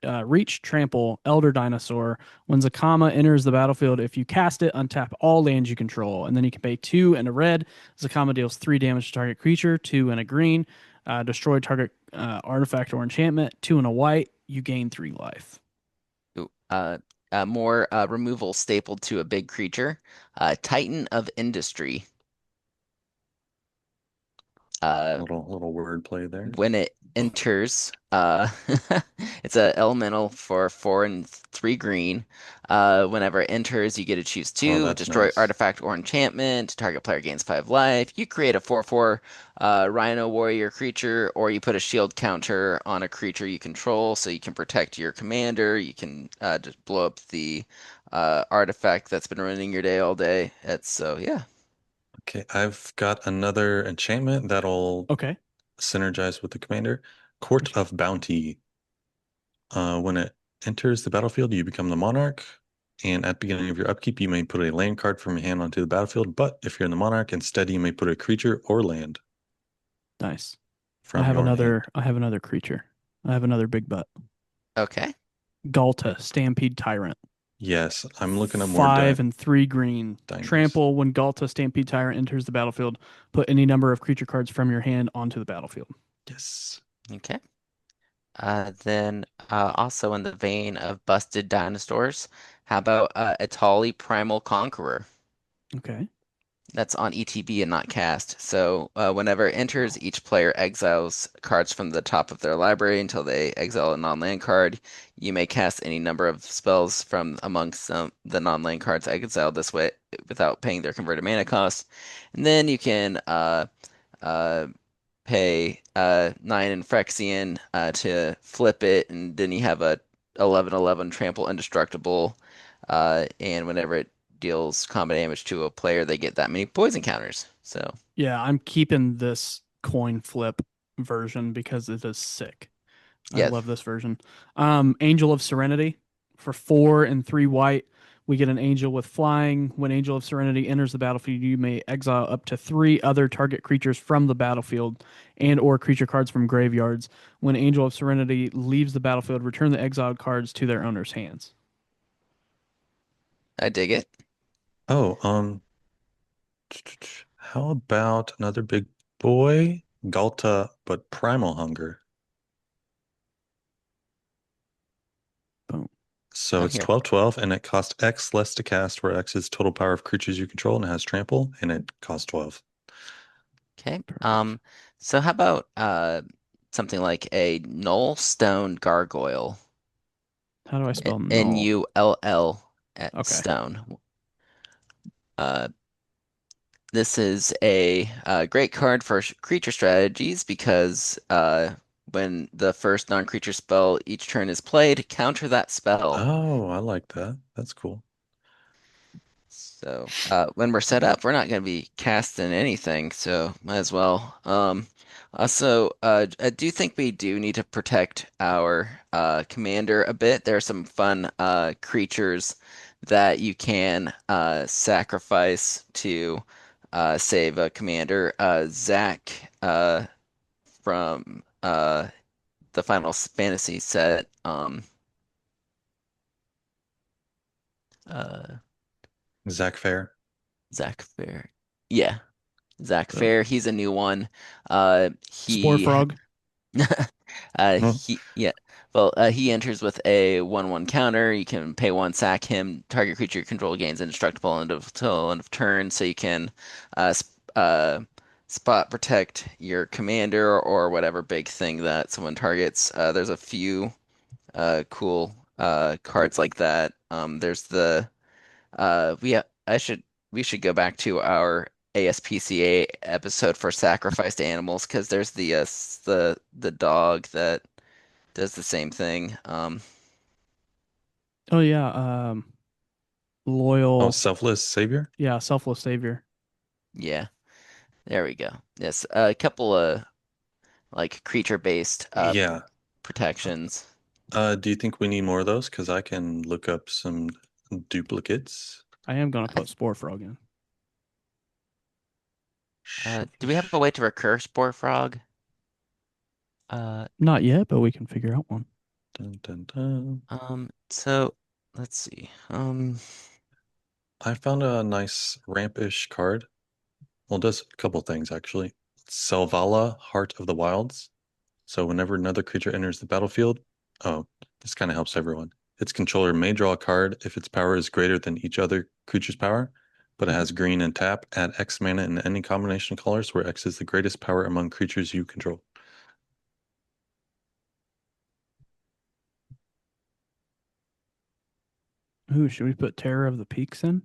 Reach, Trample, Elder Dinosaur. When Zakama enters the battlefield, if you cast it, untap all lands you control, and then you can pay 2 and a red. Zakama deals 3 damage to target creature, 2 and a green. Destroy target artifact or enchantment, 2 and a white. You gain 3 life. Ooh, more removal stapled to a big creature. Titan of Industry. Uh, Little word play there. when it enters, it's a elemental for 4 and 3 green. Whenever it enters, you get to choose Oh, two, that's destroy nice. artifact or enchantment. Target player gains 5 life. You create a 4/4 Rhino Warrior creature, or you put a shield counter on a creature you control, so you can protect your commander. You can just blow up the artifact that's been ruining your day all day. It's so yeah. Okay, I've got another enchantment that'll Okay. synergize with the commander. Court Which of Bounty. When it enters the battlefield, you become the monarch. And at the beginning of your upkeep, you may put a land card from your hand onto the battlefield. But if you're in the monarch, instead you may put a creature or land nice. from your hand. I have another creature. I have another big butt. Okay. Galta, Stampede Tyrant. Yes, I'm looking at more 5 and 3 green. dinos. Trample when Galta Stampede Tyrant enters the battlefield. Put any number of creature cards from your hand onto the battlefield. Yes. Okay. Then also in the vein of busted dinosaurs, how about Atali Primal Conqueror? Okay. That's on ETB and not cast. So whenever it enters, each player exiles cards from the top of their library until they exile a non-land card. You may cast any number of spells from amongst the non-land cards exiled this way without paying their converted mana cost. And then you can uh, pay 9 in Phyrexian to flip it, and then you have a 11/11 trample indestructible. And whenever it deals combat damage to a player, they get that many poison counters. So, Yeah, I'm keeping this coin flip version because it is sick. I yeah, love this version. Angel of Serenity for 4 and 3 white. We get an angel with flying. When Angel of Serenity enters the battlefield, you may exile up to 3 other target creatures from the battlefield and or creature cards from graveyards. When Angel of Serenity leaves the battlefield, return the exiled cards to their owner's hands. I dig it. Oh, how about another big boy? Galta, but Primal Hunger. Boom. So Oh, it's here. 12/12, and it costs X less to cast, where X is total power of creatures you control, and it has trample, and it costs 12. Okay. Perfect. So how about something like a Null Stone Gargoyle? How do I spell null? Null at Okay. stone. Uh, This is a great card for creature strategies because when the first non-creature spell each turn is played, counter that spell. Oh, I like that. That's cool. So when we're set up, we're not going to be casting anything, so might as well. Also, I do think we do need to protect our commander a bit. There are some fun creatures that you can sacrifice to save a commander. Zach from the Final Fantasy set. Uh, Zach Fair. Zach Fair. Yeah. Zach The Fair, he's a new one. Spore Frog. Oh, Yeah. Well, he enters with a 1/1 counter. You can pay one, sack him. Target creature you control gains indestructible until end of turn. So you can sp spot protect your commander or whatever big thing that someone targets. There's a few cool cards like that. There's the I should we should go back to our ASPCA episode for sacrificed animals because there's the dog that does the same thing. Oh yeah. oh, Loyal. Selfless Savior? Yeah, selfless savior. Yeah, there we go. Yes, a couple of like creature-based Yeah. protections. Do you think we need more of those? Because I can look up some duplicates. I am gonna I, put Spore Frog in. do we have a way to recur Spore Frog? Uh, Not yet, but we can figure out one. Dun, dun, dun. so let's see. I found a nice rampish card. Well, it does a couple things actually. Selvala, Heart of the Wilds. So whenever another creature enters the battlefield, oh, this kind of helps everyone. Its controller may draw a card if its power is greater than each other creature's power, but it has green and tap. Add X mana in any combination of colors where X is the greatest power among creatures you control. Ooh, should we put Terror of the Peaks in?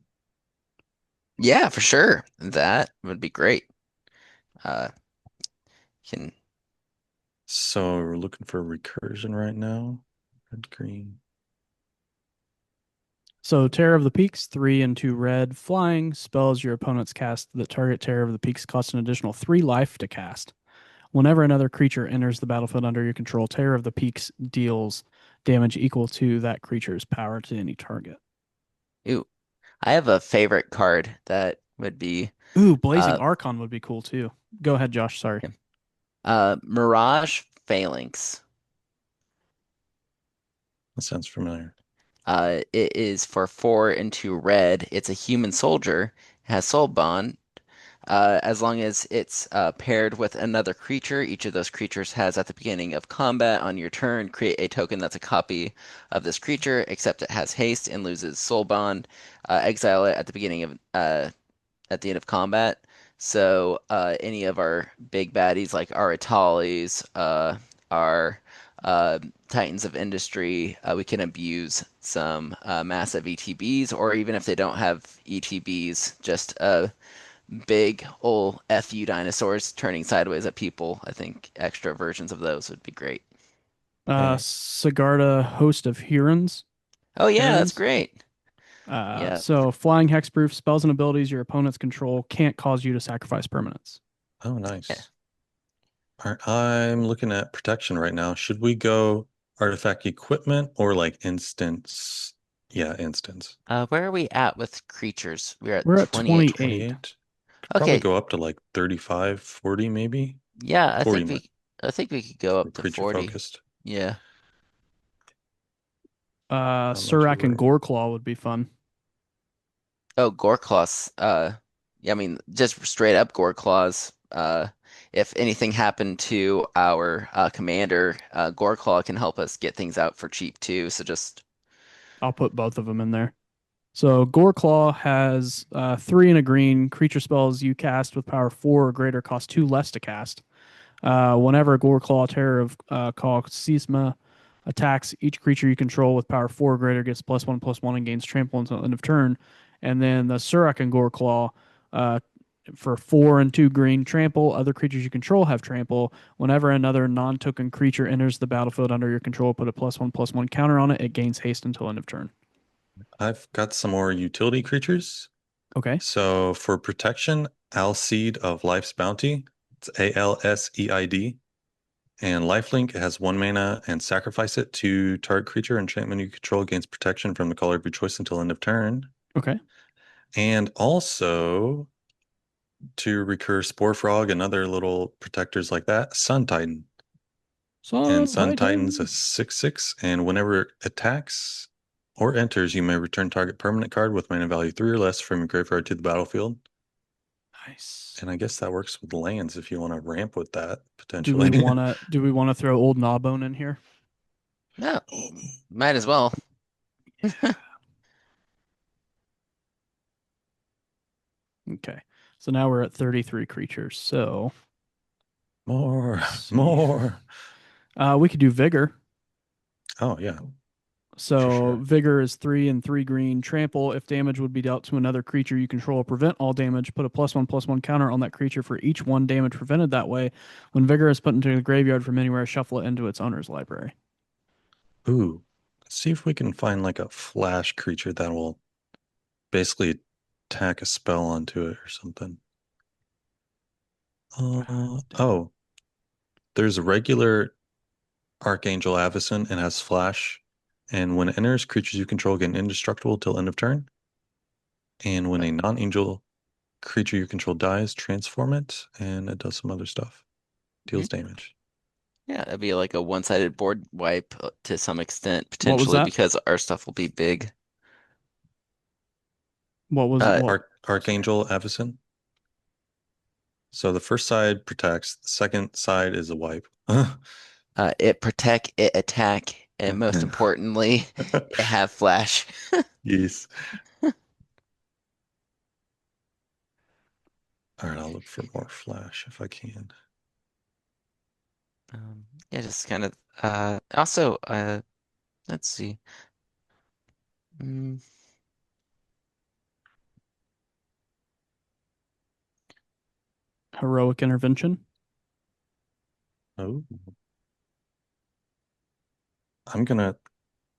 Yeah, for sure. That would be great. Uh, can So we're looking for recursion right now. Red, green. So Terror of the Peaks, 3 and 2 red, flying spells your opponents cast that target Terror of the Peaks cost an additional 3 life to cast. Whenever another creature enters the battlefield under your control, Terror of the Peaks deals damage equal to that creature's power to any target. ooh, I have a favorite card that would be Ooh, Blazing uh Archon would be cool too. Go ahead, Josh. Sorry. Mirage Phalanx. That sounds familiar. It is for 4 and 2 red. It's a human soldier, has soul bond. As long as it's paired with another creature, each of those creatures has at the beginning of combat on your turn, create a token that's a copy of this creature, except it has haste and loses soul bond. Exile it at the beginning of at the end of combat. So any of our big baddies like our Italis, our uh, Titans of Industry, we can abuse some massive ETBs, or even if they don't have ETBs, just big old FU dinosaurs turning sideways at people. I think extra versions of those would be great. Okay. Sigarda, host of Herons. Oh yeah, that's Herons. great. Yeah. So flying hexproof spells and abilities your opponents control can't cause you to sacrifice permanents. Oh, Yeah. nice. All right, I'm looking at protection right now. Should we go artifact equipment or like instance? Yeah, instance. Where are we at with creatures? We're at We're at 28. 28. 28. Could probably Okay. go up to like 35, 40 maybe. Yeah, 40 more I think we could go up to creature 40. focused. Yeah. Not much of Surak a and range. Goreclaw would be fun. Oh, gore claws. Yeah, I mean, just straight up gore claws. If anything happened to our commander, gore claw can help us get things out for cheap too. So just I'll put both of them in there. So Goreclaw has 3 and a green. Creature spells you cast with power 4 or greater cost 2 less to cast. Whenever a Goreclaw Terror of Call Sisma attacks each creature you control with power 4 or greater gets +1/+1 and gains trample until end of turn. And then the Surak and Goreclaw uh, for 4 and 2 green trample. Other creatures you control have trample. Whenever another non-token creature enters the battlefield under your control, put a +1/+1 counter on it. It gains haste until end of turn. I've got some more utility creatures. Okay. So for protection, Alseid of Life's Bounty. It's Alseid. And lifelink, it has 1 mana and sacrifice it to target creature enchantment you control gains protection from the color of your choice until end of turn. Okay. And also to recur Spore Frog and other little protectors like that, Sun Titan. And Sun Sun Titan's a Titan. 6/6, and whenever it attacks or enters, you may return target permanent card with mana value 3 or less from your graveyard to the battlefield. Nice. And I guess that works with lands if you want to ramp with that Do we potentially. wanna do we wanna throw old Gnawbone in here? no, might as well. Okay. So now we're at 33 creatures. So More, let's see. more. We could do Vigor. Oh yeah, for So sure. Vigor is 3 and 3 green. Trample. If damage would be dealt to another creature you control, prevent all damage. Put a +1/+1 counter on that creature for each 1 damage prevented that way. When Vigor is put into the graveyard from anywhere, shuffle it into its owner's library. Ooh, let's see if we can find like a flash creature that will basically tack a spell onto it or something. Oh, there's a regular Archangel Avacyn and has flash. And when it enters, creatures you control get indestructible till end of turn. And when a non-angel creature you control dies, transform it, and it does some other stuff. Mhm. Deals damage. Yeah, that'd be like a one-sided board wipe to some extent, What was potentially that? because our stuff will be big. What was Uh, what? Archangel Avacyn. So the first side protects, the second side is a wipe. it protect, it attack, and most importantly, it have flash. Yes. All right, I'll look for more flash if I can. Yeah, just kind of. Also, let's see. Mm, Heroic intervention. Oh, I'm gonna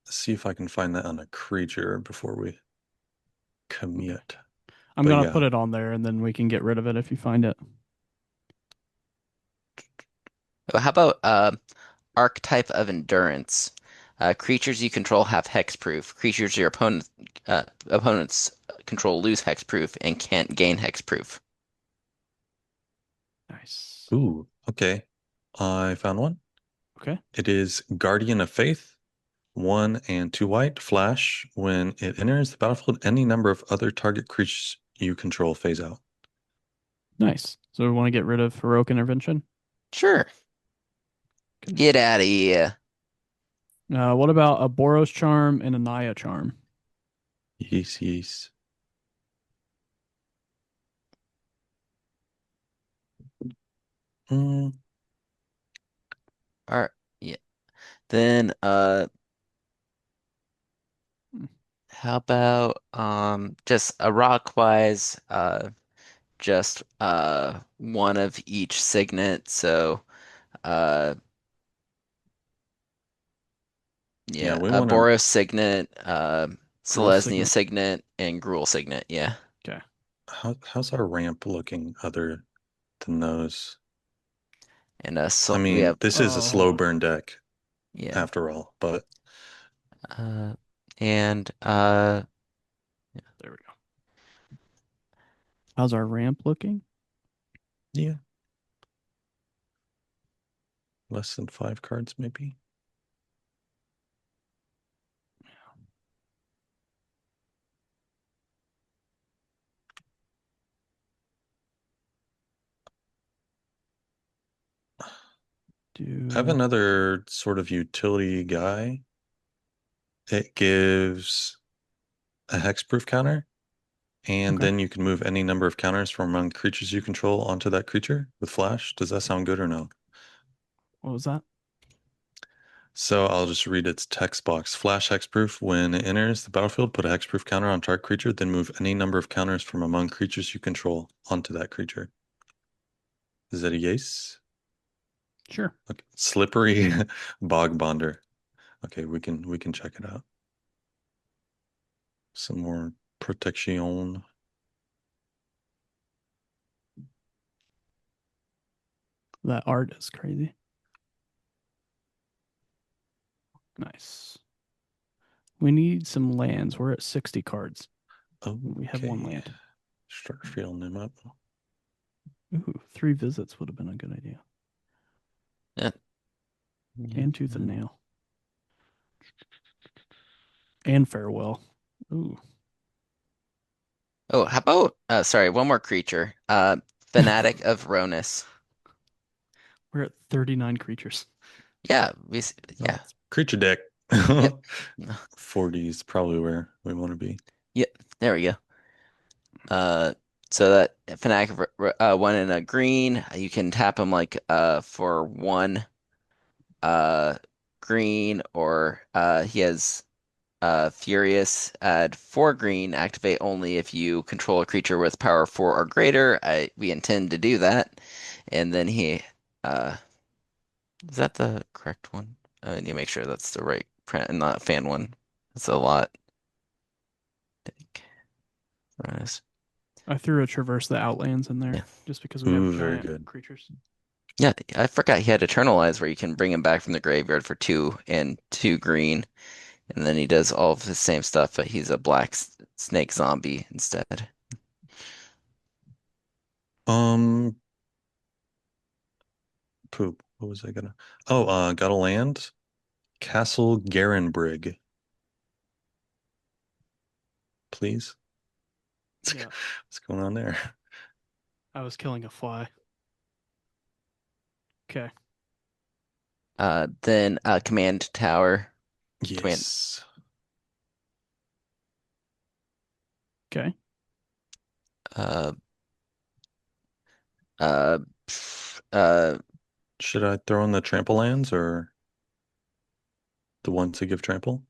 see if I can find that on a creature before we Okay. commit. I'm But gonna yeah. put it on there and then we can get rid of it if you find it. how about archetype of endurance? Creatures you control have hexproof. Creatures your opponents control lose hexproof and can't gain hexproof. Nice. Ooh, okay. I found one. Okay. It is Guardian of Faith, 1 and 2 white, flash. When it enters the battlefield, any number of other target creatures you control phase out. Nice. So we want to get rid of heroic intervention. Sure, Okay. get out of here. What about a Boros charm and a Naya charm? Yes, yes. Mm, Or yeah. Then Hmm. how about just a rock wise just one of each signet. So uh yeah, yeah, we a want to. Boros signet, Gruul Selesnya signet. signet, and Gruul signet. Yeah. Okay. How's our ramp looking other than those? And I so we mean, have this is a Oh, hold slow on. burn deck yeah. after all, but Uh and There we go. How's our ramp looking? yeah, less than 5 cards maybe. I have Do another sort of utility guy. It gives a hexproof counter, and okay. then you can move any number of counters from among creatures you control onto that creature with flash. Does that sound good or no? What was that? So I'll just read its text box. Flash hexproof. When it enters the battlefield, put a hexproof counter on target creature, then move any number of counters from among creatures you control onto that creature. Is that a yes? Sure. Okay. Slippery bog bonder. Okay, we can check it out. Some more protection. That art is crazy. Nice. We need some lands. We're at 60 cards. We have one Okay. land. Start filling them up. Ooh, 3 visits would have been a good idea. yeah. And tooth and nail. And farewell. Ooh. Oh, how about sorry, one more creature. Fanatic of Ronus. We're at 39 creatures. Yeah, Oh, yeah. creature deck. Yep. 40 is probably where we want to be. Yep. There we go. Uh, so that Fnatic one in a green, you can tap him like for one uh green, or he has Furious add 4 green, activate only if you control a creature with power 4 or greater. We intend to do that, and then he is that the correct one? I need to make sure that's the right print and not fan one. That's a lot. Right. I threw a Traverse the Outlands in Yeah. there just because we have Ooh, very giant good. creatures. Yeah, I forgot he had Eternalize where you can bring him back from the graveyard for 2 and 2 green, and then he does all of the same stuff, but he's a black snake zombie instead. Um, poop. What was I gonna? Oh, got a land. Castle Garenbrig, please. Yeah. What's going on there? I was killing a fly. Okay. Then Command Tower, command Yes. Okay. uh uh uh Should I throw in the trample lands or the ones that give trample?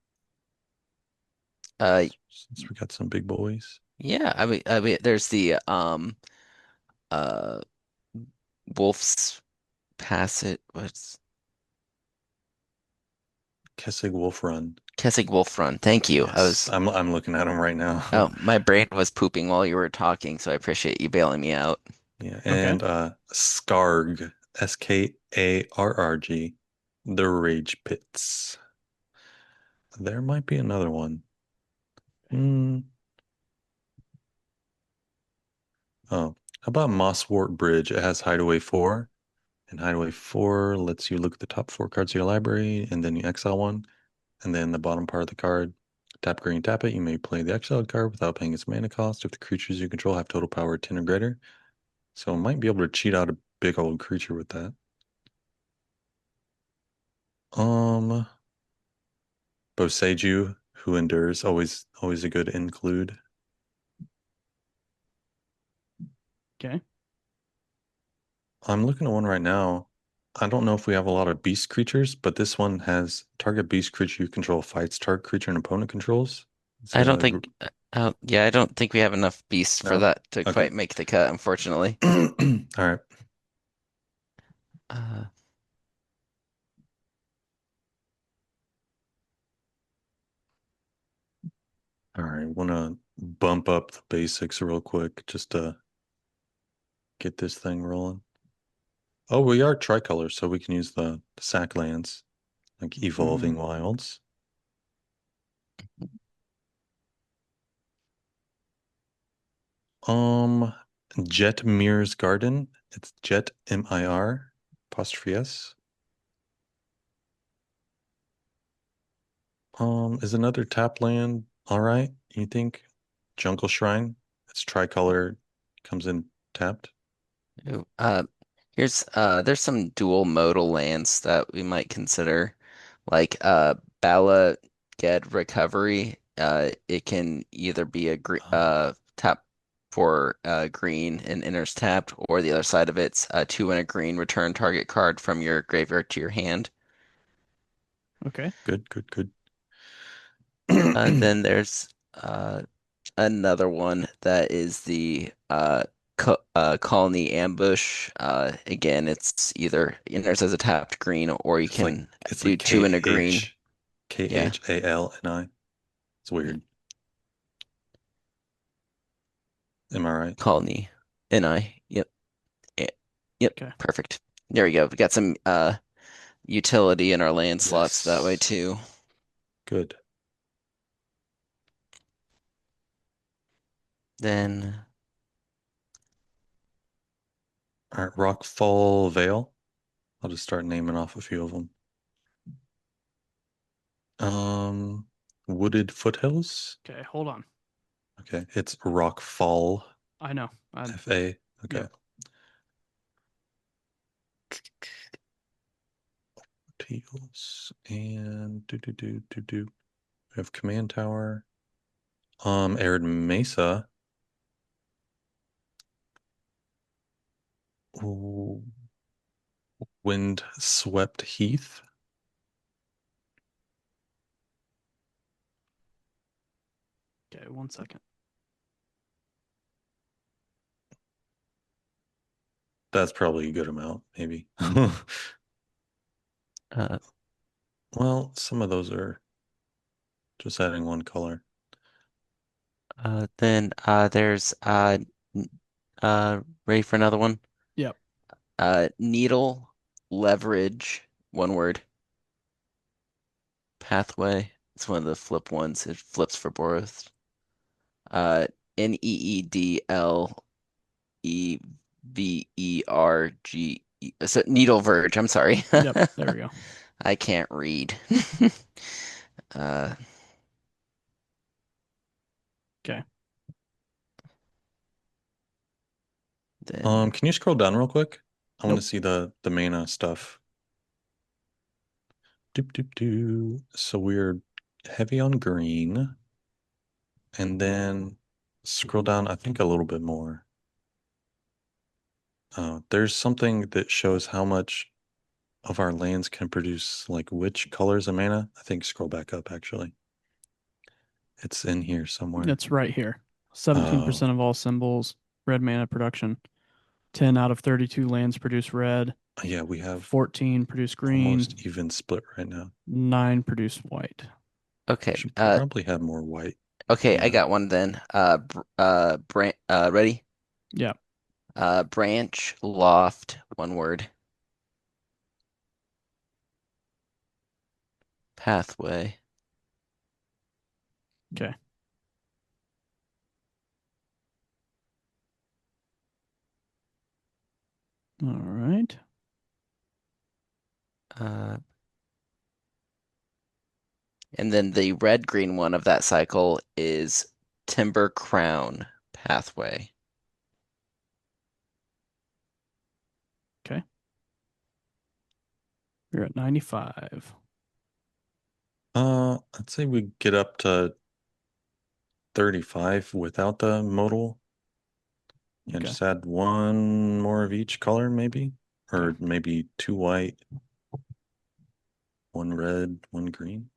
uh Since we got some big boys. yeah, I mean there's the uh Wolf's Passage, what's Kessig Wolf Run. Kessig Wolf Run. Thank you. Yes, I'm looking at them right now. Oh, my brain was pooping while you were talking, so I appreciate you bailing me out. Yeah, Okay. and Skarg, Skarrg, the Rage Pits. There might be another one. Hmm. Oh, how about Mosswort Bridge? It has Hideaway 4, and Hideaway 4 lets you look at the top 4 cards of your library, and then you exile one, and then the bottom part of the card, tap green, tap it. You may play the exiled card without paying its mana cost if the creatures you control have total power 10 or greater. So it might be able to cheat out a big old creature with that. Um, Boseiju, who endures, always a good include. Okay. I'm looking at one right now. I don't know if we have a lot of beast creatures, but this one has target beast creature you control fights target creature and opponent controls. It's I don't a think, yeah, I don't think we have enough beasts for no. that to Okay. quite make the cut, unfortunately. All right. Uh, All right. Want to bump up the basics real quick just to get this thing rolling. Oh, we are tricolor, so we can use the sack lands, like Hmm. evolving wilds. Um, Jet Mirror's Garden. It's Jet MIR apostrophe S. Is another tap land all right? You think? Jungle Shrine. It's tricolor, comes in tapped. ooh, here's there's some dual modal lands that we might consider, like Bala Ged Recovery. It can either be a gre tap for green and enters tapped, or the other side of it's 2 and a green, return target card from your graveyard to your hand. Okay. Good, good, good. Then there's another one that is the Colony Ambush. Again, it's either enters as a tapped green, or you It's like can it's do like 2 and a green. Yeah, KHALNI. It's yeah. weird. Am I right? Colony NI. Yep. eh, Yep. Okay. Perfect. There we go. We got some utility in our land slots that way Yes. too. Good. Then All right, Rockfall Vale. I'll just start naming off a few of them. Um, Wooded Foothills. Okay. Hold on. Okay, it's Rockfall, I know. I FA. Okay. Yep. Teals and do. We have Command Tower. Arid Mesa. Ooh, Wind Swept Heath. Okay. 1 second. That's probably a good amount, maybe. uh, Well, some of those are just adding one color. there's n- ready for another one? Yep. Needle Leverage, one word. Pathway. It's one of the flip ones. It flips for both. Needleverge. So Needle Verge. I'm sorry. Yep. There we go. I can't read. Uh, Okay. then Can you scroll down real quick? I want to Nope. see the mana stuff. Doop doop doo. So we're heavy on green, and then scroll down, I think a little bit more. There's something that shows how much of our lands can produce like which colors of mana. I think scroll back up actually. It's in here somewhere. It's right here. Oh, 17% of all symbols, red mana production. 10 out of 32 lands produce red. yeah, we have 14 produce almost green. even split right now. 9 produce white. okay. We should probably have more white. Okay, I Yeah. got one then. Ready? Yeah. Branch Loft, one word. Pathway. Okay. All right. Uh, and then the red green one of that cycle is Timber Crown Pathway. Okay. You're at 95. I'd say we get up to 35 without the modal Yeah, Okay. just add one more of each color, maybe, Okay. or maybe two white, one red, one green.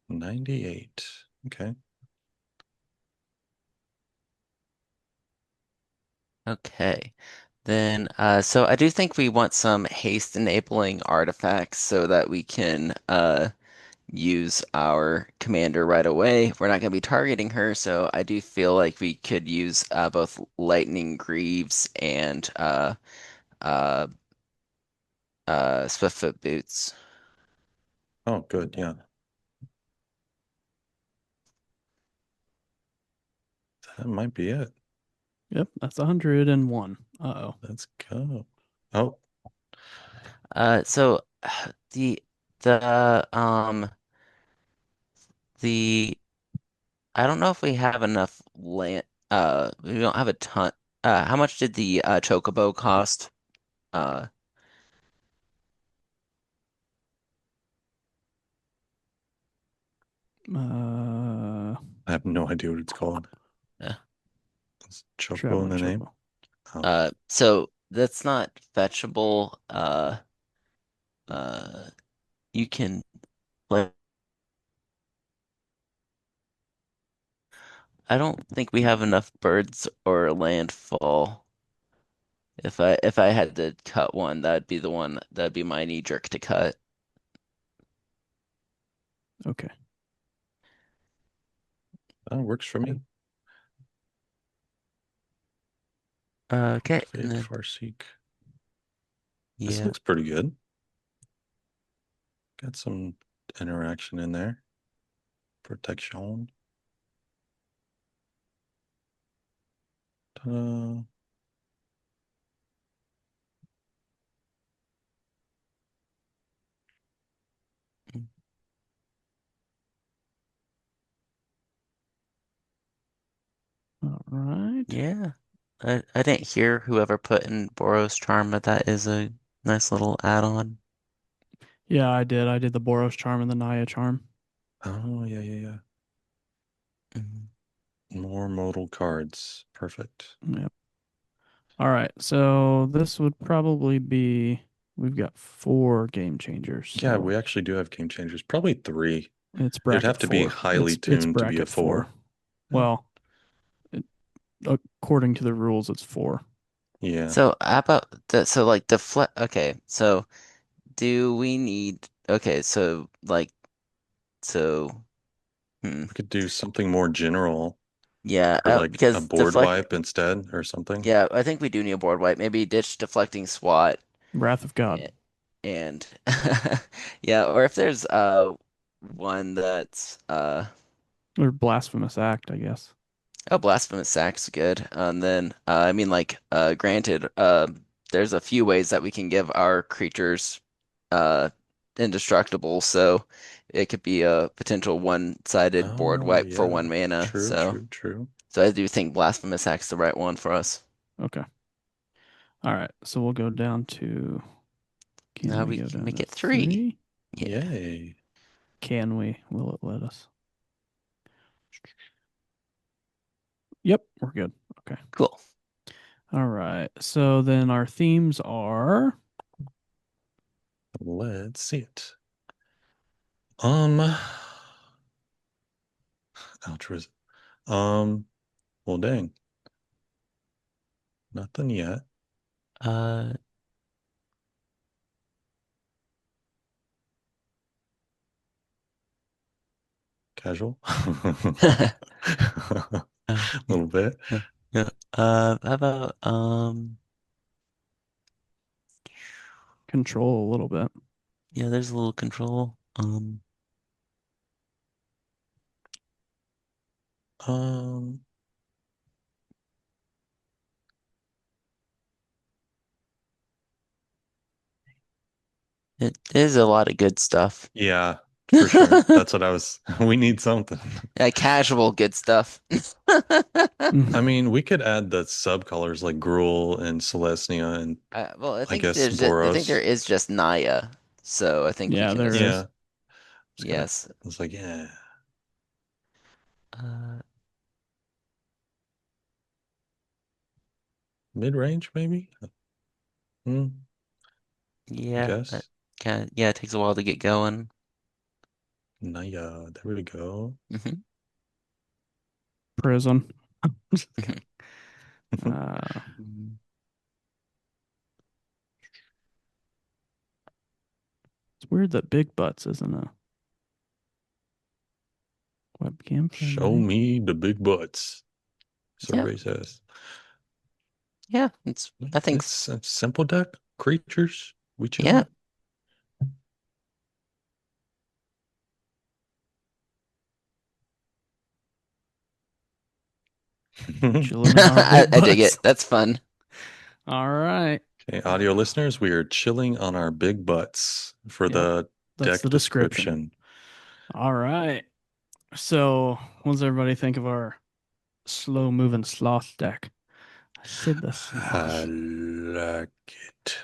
$98. Okay. Okay. Then, so I do think we want some haste enabling artifacts so that we can use our commander right away. We're not going to be targeting her, so I do feel like we could use both lightning greaves and uh, swiftfoot boots. Oh, good. Yeah, that might be it. Yep, that's 101. Uh-oh. Let's go. Oh, So the the the I don't know if we have enough land. We don't have a ton. How much did the chocobo cost? Uh, Uh, I have no idea what it's called. yeah. Is Choco in Traveling the name? Choco. Oh, So that's not fetchable. You can like I don't think we have enough birds or landfall. If I had to cut one, that'd be the one that'd be my knee jerk to cut. Okay. that works for me. Okay, and Fig then Farseek. This yeah, looks pretty good. Got some interaction in there. Protection. Ta-da. All right. yeah. I didn't hear whoever put in Boros Charm, but that is a nice little add-on. Yeah, I did. I did the Boros charm and the Naya charm. Oh, yeah, yeah, yeah. Mhm. More modal cards. Perfect. Yep. All right. So this would probably be, we've got four game changers. Yeah, So we actually do have game changers. Probably three. it's It'd have bracket to be four. highly It's tuned to be a bracket four. four. Yeah. Well, it, according to the rules, it's four. Yeah. So how about so like the fle okay, so do we need okay, so like so hmm. We could do something more general Yeah, or like a because board wipe instead or something. yeah, I think we do need a board wipe. Maybe ditch deflecting SWAT Wrath of God and, and yeah, or if there's one that's or blasphemous act, I guess. oh, blasphemous sack's good. And then I mean like granted there's a few ways that we can give our creatures uh indestructible, so it could be a potential one-sided board Oh, wipe for one yeah. mana. True, true, true. So I do think blasphemous sack's the right one for us. Okay. All right. So we'll go down to, can Now we we go can down make to it three. three? Yeah, Yay. Can we? Will it let us? Yep, we're good. Okay. cool. All right. So then our themes are, Let's see it. Um, altruism. Um, well, dang. Nothing yet. Uh, Casual. uh, A yeah, little bit. yeah, yeah. How about control a little bit. yeah, there's a little control. Um, It is a lot of good stuff. yeah, for sure. That's what I was. We need something. Yeah, casual good stuff. I Mhm. mean, we could add the subcolors like Gruul and Celestia and Well, I guess I think there Boros. is just Naya. So I think we Yeah, can there just, Yeah, is. it's gonna. yes. It's like, yeah, Uh, mid-range maybe. Hmm, I yeah, that guess. kind of, yeah, it takes a while to get going. Naya, there we go. Hmm. Prison. Just Hmm. kidding. Uh, it's weird that Big Butts isn't a webcam Show friendly. me the big butts. Yeah, Survey says. yeah, I think, It's a simple deck. Creatures. We yeah. chilling. Chilling in our big I dig butts. it. That's fun. All right. Okay, audio listeners, we are chilling on our big butts for Yep. the That's the deck description. description. All right. So, what does everybody think of our slow moving sloth deck? I said the I sloth. like it.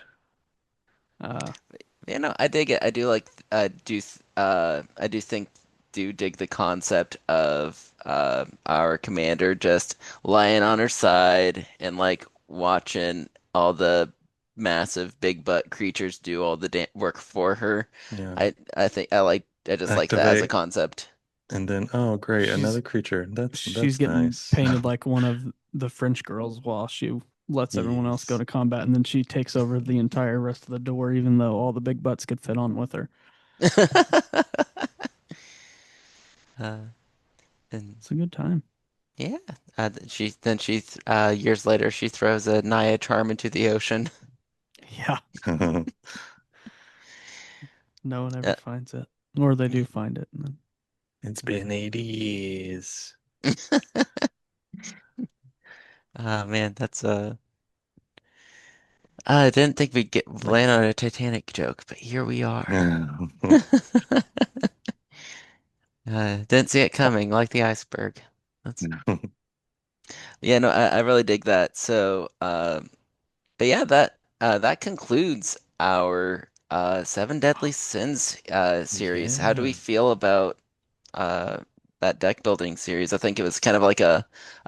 Uh, I dig it. I do think do dig the concept of our commander just lying on her side and like watching all the massive big butt creatures do all the da work for her. Yeah. I just like that as a Activate concept. and then oh great, she's another creature. she's That's getting nice. painted like one of the French girls while she lets everyone else go Yes. to combat, and then she takes over the entire rest of the door, even though all the big butts could fit on with her. Uh, and It's a good time. yeah, she years later she throws a Naya charm into the ocean. Yeah, no one ever Uh, finds it, or they do find it. And then, It's been 80 years. man, I didn't think we'd get like, land on a Titanic joke, but here we are. Yeah. Didn't see it coming, like the iceberg. That's Yeah, no, I really dig that. So, but yeah, that concludes our Seven Deadly Sins series. How do we Yeah. feel about uh that deck building series? I think it was kind of like a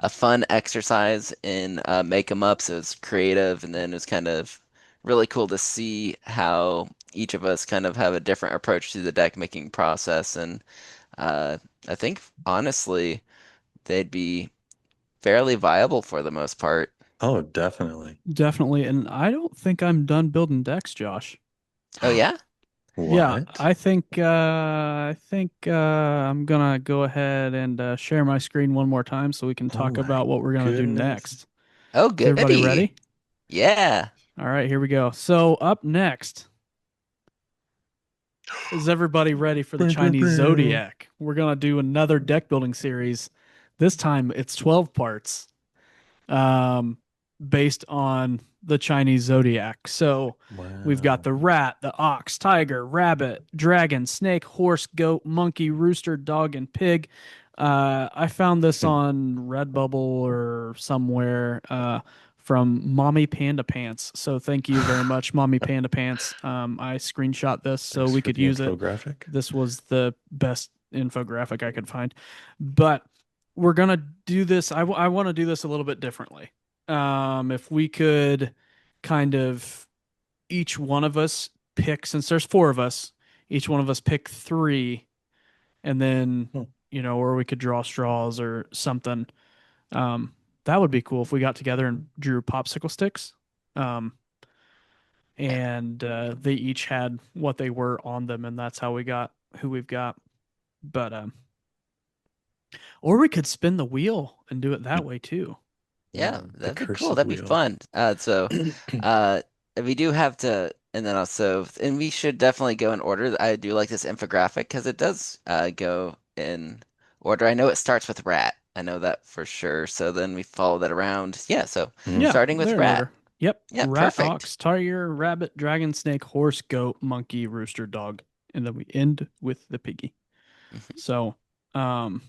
fun exercise in make 'em ups. It was creative, and then it was kind of really cool to see how each of us kind of have a different approach to the deck making process. And uh, I think honestly, they'd be fairly viable for the most part. Oh, definitely. definitely. And I don't think I'm done building decks, Josh. Oh yeah? Yeah, What? I think I'm gonna go ahead and share my screen one more time so we can Oh talk my about what we're gonna do goodness. next. Oh Is everybody goody. ready? Yeah. All right, here we go. So up next, is everybody ready for the Chinese Zodiac? We're gonna do another deck building series. This time it's 12 parts, um, based on the Chinese zodiac. So we've got Wow. the rat, the ox, tiger, rabbit, dragon, snake, horse, goat, monkey, rooster, dog, and pig. I found this on Redbubble or somewhere, from Mommy Panda Pants. So thank you very much, Mommy Panda Pants. I screenshot this so Thanks we for could the use it. infographic. This was the best infographic I could find. But we're gonna do this. I want to do this a little bit differently. If we could kind of each one of us pick, since there's four of us, each one of us pick three, and then Hmm. or we could draw straws or something. Um, that would be cool if we got together and drew popsicle sticks. Um, Yeah. and they each had what they were on them, and that's how we got who we've got. But or we could spin the wheel and do it that way too. Yeah, The that'd be cool. cursive That'd be wheel. fun. Uh we do have to and then also and we should definitely go in order. I do like this infographic because it does go in order. I know it starts with rat. I know that for sure. So then we follow that around. Yeah, so Mhm. Yeah, starting with they're in rat. order. Yep. Yeah, Rat, perfect. ox, tiger, rabbit, dragon, snake, horse, goat, monkey, rooster, dog. And then we end with the piggy. Mhm. So, um,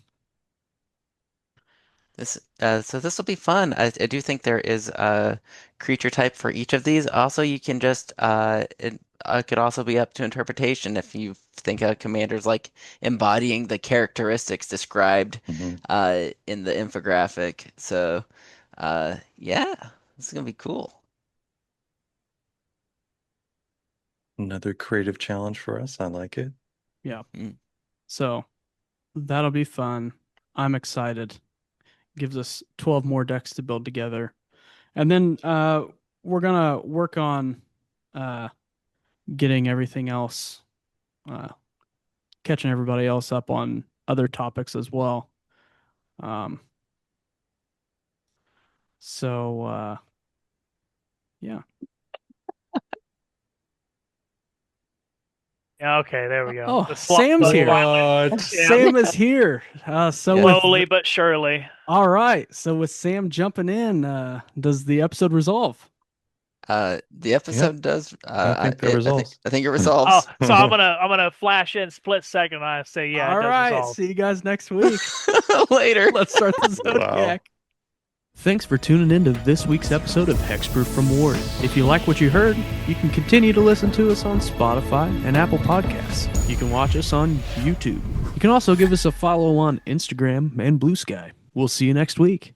So this will be fun. I do think there is a creature type for each of these. Also, you can just it could also be up to interpretation if you think a commander's like embodying the characteristics described Hmm. in the infographic. So yeah, this is gonna be cool. Another creative challenge for us. I like it. Yeah. Mm. So that'll be fun. I'm excited. Gives us 12 more decks to build together. And then we're gonna work on uh getting everything else uh catching everybody else up on other topics as well. Um so yeah. Yeah, okay, there we go. Oh, The sloth Sam's bug here. finally. What? Yeah, Sam is here. So Yeah. with slowly but surely. all right. So with Sam jumping in, does the episode resolve? The Yep. episode does. I think that I think resolves. it Oh, resolves so I'm gonna flash in split second and I say yeah, it All does right. resolve. See you guys next week. later. Let's start the Wow. Zodiac. Thanks for tuning in to this week's episode of Hexproof from Ward. If you like what you heard, you can continue to listen to us on Spotify and Apple Podcasts. You can watch us on YouTube. You can also give us a follow on Instagram and Blue Sky. We'll see you next week.